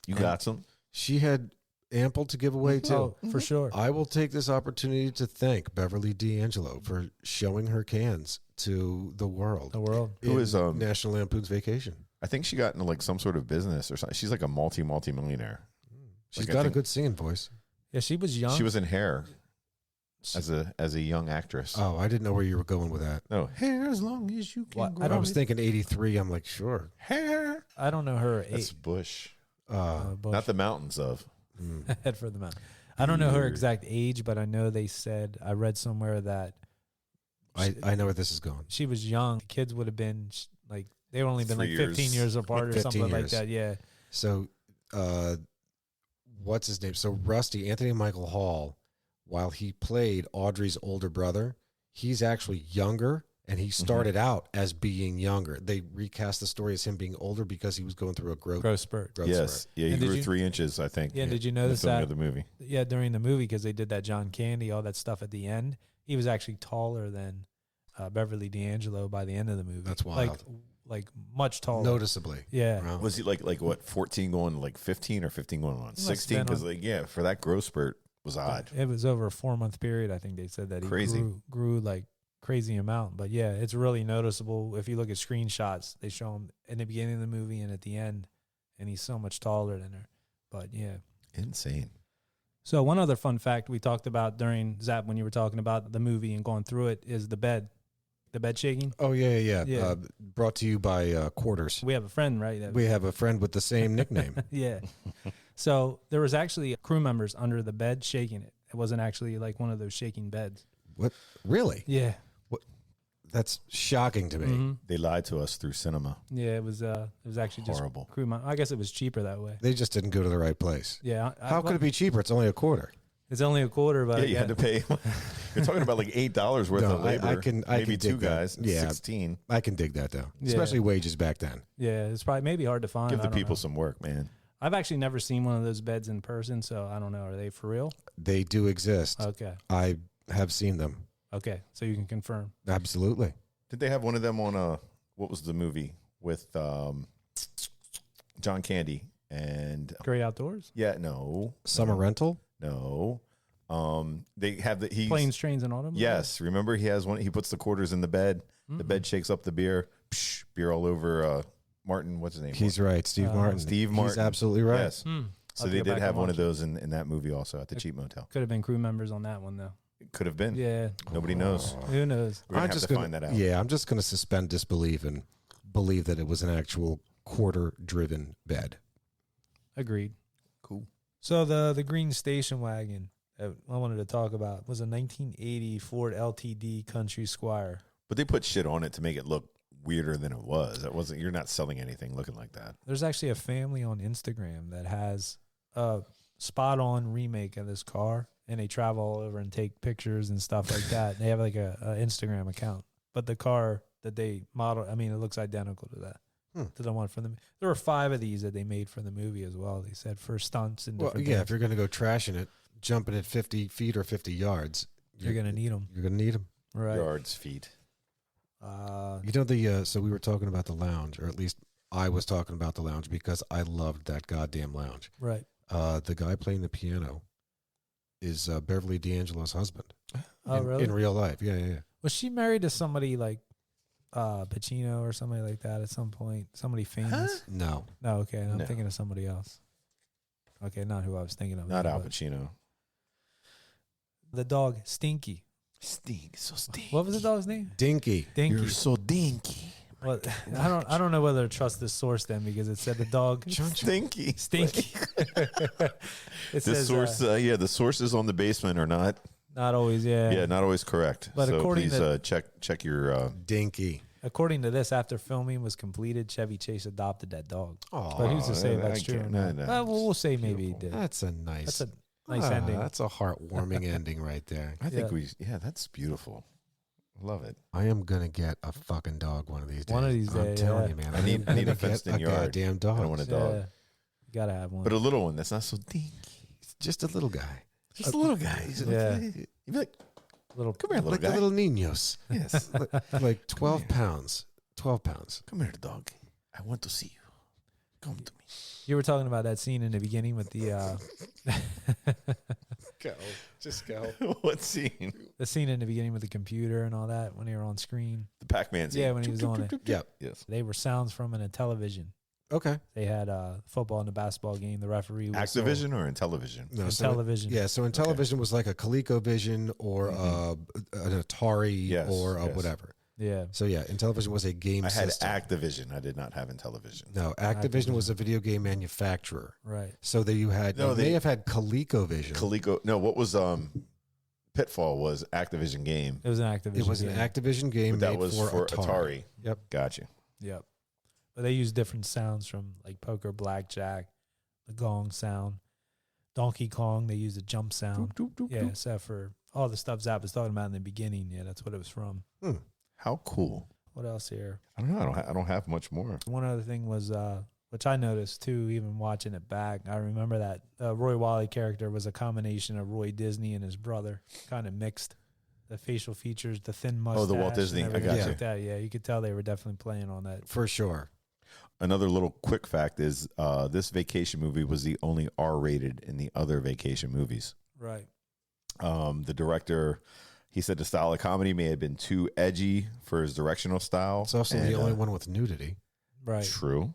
You And- got some?" She had ample to give away too. Oh, for sure. I will take this opportunity to thank Beverly D'Angelo for showing her cans to the world. The world. Who is National Lampoon's Vacation? I think she got into like some sort of business or something. She's like a multi-millionaire. She's Like, I got a think- good singing voice. Yeah, she was young. She was in Hair as a young actress. Oh, I didn't know where you were going with that. No, hair as long as you can. What? Grow I was it. thinking 83. I'm like, sure. Hair. I don't know her That's age. Bush, Bush. not the mountains of. Head for the mountain. I don't know her Weird. exact age, but I know they said, I read somewhere that I know where this is going. she was young. Kids would have been like, they would only been 3 like 15 years. years apart or 15 something like years. that. Yeah. So, what's his name? So, Rusty, Anthony Michael Hall, while he played Audrey's older brother, he's actually younger, and he started out as being younger. They recast the story as him being older because he was going through a growth Spurt. Yes, spurt. yeah, he And did grew you- 3 inches, I think. Yeah, did you in the notice filming that? of the movie? Yeah, during the movie, because they did that John Candy, all that stuff at the end, he was actually taller than Beverly D'Angelo by the end of the movie. That's wild. Like much taller. Noticeably. Yeah. Wow. Was he like what 14 going to like 15 or 15 going on must have 16? been Because on- like yeah, for that growth spurt was odd. It was over a 4-month period. I think they said that he Crazy. grew like crazy amount. But yeah, it's really noticeable. If you look at screenshots, they show him in the beginning of the movie and at the end, and he's so much taller than her. But yeah. Insane. So one other fun fact we talked about during Zap when you were talking about the movie and going through it is the bed shaking. Oh, yeah. Yeah. Brought to you by Quarters. We have a friend, right? We have a friend with the same nickname. Yeah. So there was actually crew members under the bed shaking it. It wasn't actually like one of those shaking beds. What? Really? Yeah. That's shocking to me. Mhm. They lied to us through cinema. Yeah, it was actually just Horrible. crew member. I guess it was cheaper that way. They just didn't go to the right place. Yeah. How could it be cheaper? It's only a quarter. It's only a quarter, but Yeah, you had to pay. You're talking about like $8 worth No, of labor. I can maybe dig two that. guys. Yeah. 16. I can dig that, though. Yeah. Especially wages back then. yeah, it's probably maybe hard to find. Give I the don't people know. some work, man. I've actually never seen one of those beds in person, so I don't know. Are they for real? They do exist. Okay. I have seen them. Okay. So you can confirm. Absolutely. Did they have one of them on what was the movie with John Candy and Great Outdoors? no Summer rental? no they have the Planes, Trains, and Automobiles? yes, remember he has one, he puts the quarters in the bed, the bed shakes up the beer, psh, beer all over Martin, what's his name? He's right. Steve Martin. Steve He's Martin. absolutely right. Yes. Hmm. So I'll they go did back have and one of watch it. those in that movie also at the cheap motel. Could have been crew members on that one, though. Could have been. Yeah. Nobody knows. Who knows? We're gonna I'm have just to gonna find that out. Yeah, I'm just going to suspend disbelief and believe that it was an actual quarter-driven bed. Agreed. Cool. So the green station wagon that I wanted to talk about was a 1980 Ford LTD Country Squire. But they put shit on it to make it look weirder than it was. It wasn't. You're not selling anything looking like that. There's actually a family on Instagram that has a spot-on remake of this car, and they travel all over and take pictures and stuff like that. They have like a Instagram account, but the car that they model, I mean, it looks identical to that. To the one from the. There were 5 of these that they made for the movie as well. They said for stunts and Well, different yeah, things. if you're going to go trashing it, jumping at 50 feet or 50 yards, You're gonna need them, You're going to need them. right? Yards, feet. You know, so we were talking about the lounge, or at least I was talking about the lounge because I loved that goddamn lounge. Right. The guy playing the piano is Beverly D'Angelo's husband. Oh, really? In real life. Yeah. Was she married to somebody like Pacino or somebody like that at some point? Somebody famous? No. No, okay. I'm No. thinking of somebody else. Okay, not who I was thinking of. Not Al but Pacino. The dog Stinky. Stink, so stink. What was the dog's name? Dinky. Dinky. You're so dinky. Well, I don't know whether to trust this source then because it said the dog Stinky. Stinky. It The says source, the sources on the basement are not, not always. Yeah. not always correct. But so according please to- check your. Dinky. According to this, after filming was completed, Chevy Chase adopted that dog. Oh, But who's to say if I that's true or can't- not? no, Well, we'll say maybe he beautiful. did. that's a nice. That's a nice ending. That's a heartwarming ending right there. I think Yeah. that's beautiful. Love it. I am gonna get a fucking dog one of these days. One of these I'm days, telling yeah. you, man. I need am a gonna fenced-in get a yard. goddamn I dog. don't want a dog. Yeah. You gotta have one. But a little one that's not so dinky. Just a little guy. Just a little guy. He's Yeah. You'd be like, little. come here, little Like guy. the little niños. Yes. Like 12 pounds. 12 pounds. Come here, dog. I want to see you. Come to me. You were talking about that scene in the beginning with the Go. Just go. What scene? the scene in the beginning with the computer and all that when they were on screen. The Pac-Man scene. Yeah, when he was on it. Yep. Yes. They were sounds from in a television. Okay. They had football and the basketball game. The referee was Activision or in television? No, in so television. Yeah, so in television was like a ColecoVision or an Atari Yes, or yes. whatever. Yeah. So yeah, in television was a game I had system. Activision. I did not have in television. No, Activision was a video game manufacturer. Right. So that you had, No, you may have had ColecoVision. Coleco. No, what was Pitfall was Activision game. It was an Activision. It was an game. Activision game But that made was for Atari. Yep. Gotcha. Yep. But they used different sounds from like poker, blackjack, the gong sound, Donkey Kong. They used a jump sound. Yeah, except for all the stuff Zap was talking about in the beginning. Yeah, that's what it was from. How cool. What else here? I don't know. I don't have much more. One other thing was, which I noticed too, even watching it back. I remember that Roy Wally character was a combination of Roy Disney and his brother, kind of mixed. The facial features, the thin mustache. Oh, the Walt Disney. and I got everything you. like that. Yeah, you could tell they were definitely playing on that. For sure. Another little quick fact is this vacation movie was the only R-rated in the other vacation movies. Right. The director, he said the style of comedy may have been too edgy for his directional style. It's also the only one with nudity. Right. True.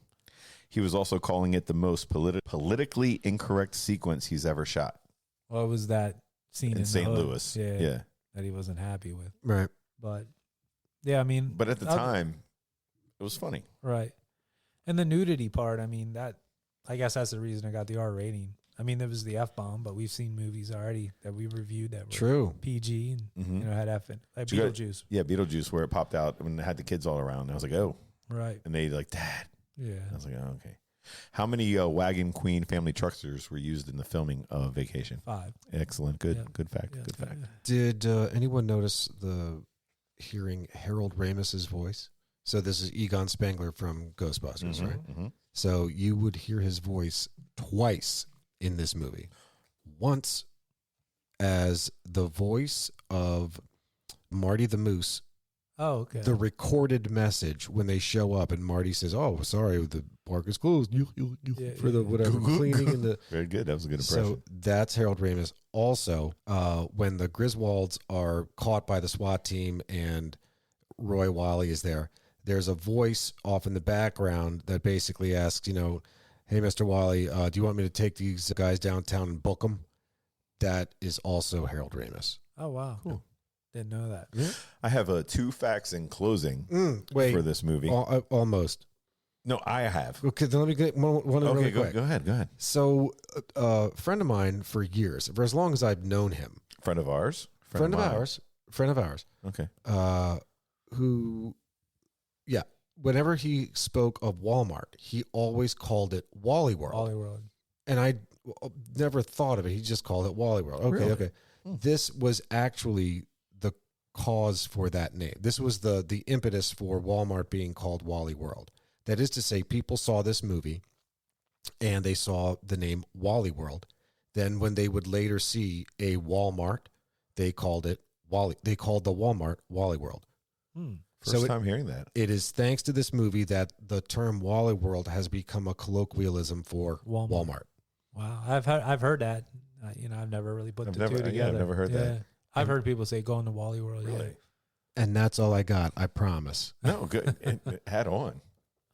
He was also calling it the most politically incorrect sequence he's ever shot What was that scene in St. the hood? Louis. Yeah, Yeah. that he wasn't happy with. Right. But yeah, I mean, But at the time, it was funny. right. And the nudity part, I mean, that I guess that's the reason I got the R rating. I mean, there was the F-bomb, but we've seen movies already that we reviewed that were True. PG and you know had F in like You got- Beetlejuice. Yeah, Beetlejuice, where it popped out when it had the kids all around. I was like, oh. Right. And they like, Dad. Yeah. I was like, oh, okay. How many Wagon Queen family trucksters were used in the filming of Vacation? 5. Excellent. Good. Yeah. Good fact. Yeah. Good fact. Did anyone notice hearing Harold Ramis's voice? So this is Egon Spengler from Ghostbusters, Mhm, right? mhm. So you would hear his voice twice in this movie. Once as the voice of Marty the Moose, Oh, okay. the recorded message when they show up, and Marty says, "Oh, sorry, the park is closed for the whatever cleaning and the." Very good. That was a good impression. So that's Harold Ramis. Also, when the Griswolds are caught by the SWAT team and Roy Wally is there, there's a voice off in the background that basically asks, hey, Mr. Wally, do you want me to take these guys downtown and book them? That is also Harold Ramis. Oh, wow. Cool. Didn't know that. I have 2 facts in closing Wait, for this movie. almost. No, I have. Okay, then let me get one Okay, really go quick. ahead. Go ahead. So, a friend of mine for years, for as long as I've known him, Friend of ours. friend of mine. ours, Okay. who, whenever he spoke of Walmart, he always called it Wally World. Wally World. And I never thought of it. He just called it Wally World. Okay, Really? okay. This was actually the cause for that name. This was the impetus for Walmart being called Wally World. That is to say, people saw this movie and they saw the name Wally World. Then when they would later see a Walmart, they called it Wally. They called the Walmart Wally World. First time hearing that. It is thanks to this movie that the term Wally World has become a colloquialism for Walmart. Wow. I've heard that. I've never really put I've the never- two yeah, I've together. never heard that. I've heard people say going to Wally World. Yeah. And that's all I got. I promise. No, good. It had on.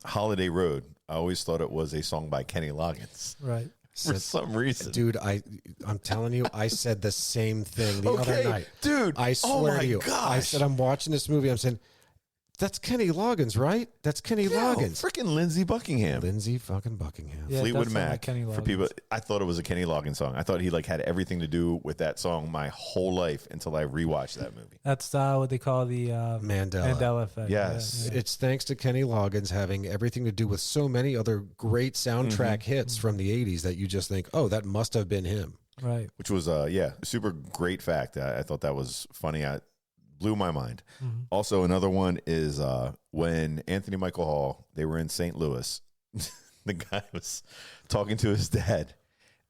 Holiday Road. I always thought it was a song by Kenny Loggins Right. for some reason. Dude, I'm telling you, I said the same thing the other night. Dude. I swear my to you. Gosh. I said, I'm watching this movie. I'm saying, that's Kenny Loggins, right? That's Kenny Loggins. Freaking Lindsey Buckingham. Lindsey fucking Buckingham. Yeah, it Fleetwood does sound like Mac. Kenny For Loggins. people, I thought it was a Kenny Loggins song. I thought he had everything to do with that song my whole life until I rewatched that movie. That's what they call the Mandela effect. Yes. Yeah. It's thanks to Kenny Loggins having everything to do with so many other great soundtrack hits from the 80s that you just think, oh, that must have been him. Right. Which was super great fact. I thought that was funny. I blew my mind. Also, another one is when Anthony Michael Hall, they were in St. Louis. The guy was talking to his dad,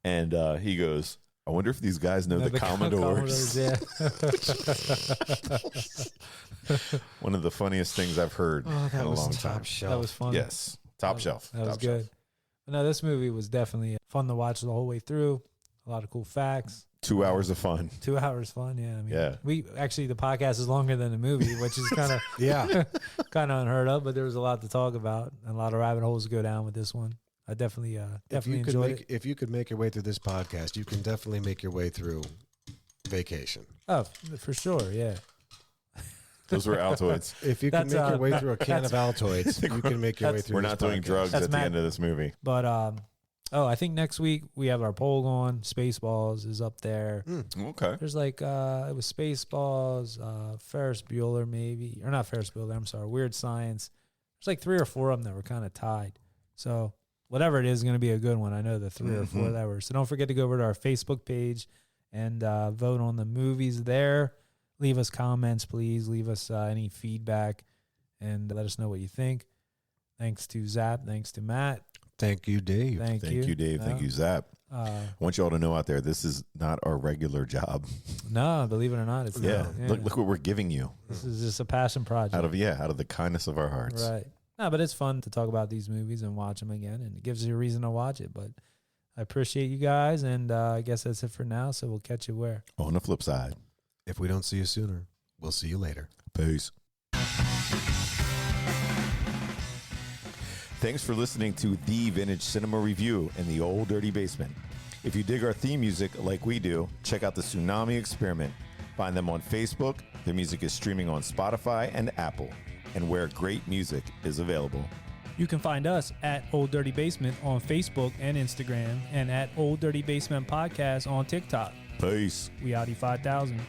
and he goes, I wonder if these guys know the Commodores. One of the funniest things I've heard in a long time. top shelf. That was funny. Yes. Top shelf. That was Top shelf. good. No, this movie was definitely fun to watch the whole way through. A lot of cool facts. 2 hours of fun. 2 hours fun, yeah. I mean, Yeah. we actually the podcast is longer than the movie, which is kind of Yeah. kind of unheard of. But there was a lot to talk about and a lot of rabbit holes to go down with this one. I definitely enjoyed it. If you could make your way through this podcast, you can definitely make your way through Vacation. Oh, for sure, yeah. Those were Altoids. If you can That's, make your way through a can of Altoids, you can make your way through. We're this not doing podcast. drugs That's at the Matt. end of this movie. But I think next week we have our poll going. Spaceballs is up there. Okay. There's like it was Spaceballs, Ferris Bueller maybe, or not Ferris Bueller. I'm sorry, Weird Science. There's like 3 or 4 of them that were kind of tied. So whatever it is going to be a good one. I know the 3 or 4 that were. So don't forget to go over to our Facebook page and vote on the movies there. Leave us comments, please. Leave us any feedback and let us know what you think. Thanks to Zap. Thanks to Matt. Thank you, Dave. Thank you, Dave. Thank you, Zap. I want you all to know out there, this is not our regular job. No, believe it or not, it's Yeah. not. Yeah. Look what we're giving you This is just a passion project. out of the kindness of our hearts. Right. No, but it's fun to talk about these movies and watch them again, and it gives you a reason to watch it. But I appreciate you guys, and I guess that's it for now. So we'll catch you where? On the flip side. If we don't see you sooner, we'll see you later. Peace. Thanks for listening to The Vintage Cinema Review in the Old Dirty Basement. If you dig our theme music like we do, check out the Tsunami Experiment. Find them on Facebook. Their music is streaming on Spotify and Apple, and where great music is available. You can find us at Old Dirty Basement on Facebook and Instagram, and at Old Dirty Basement Podcast on TikTok. Peace. We Audi 5000.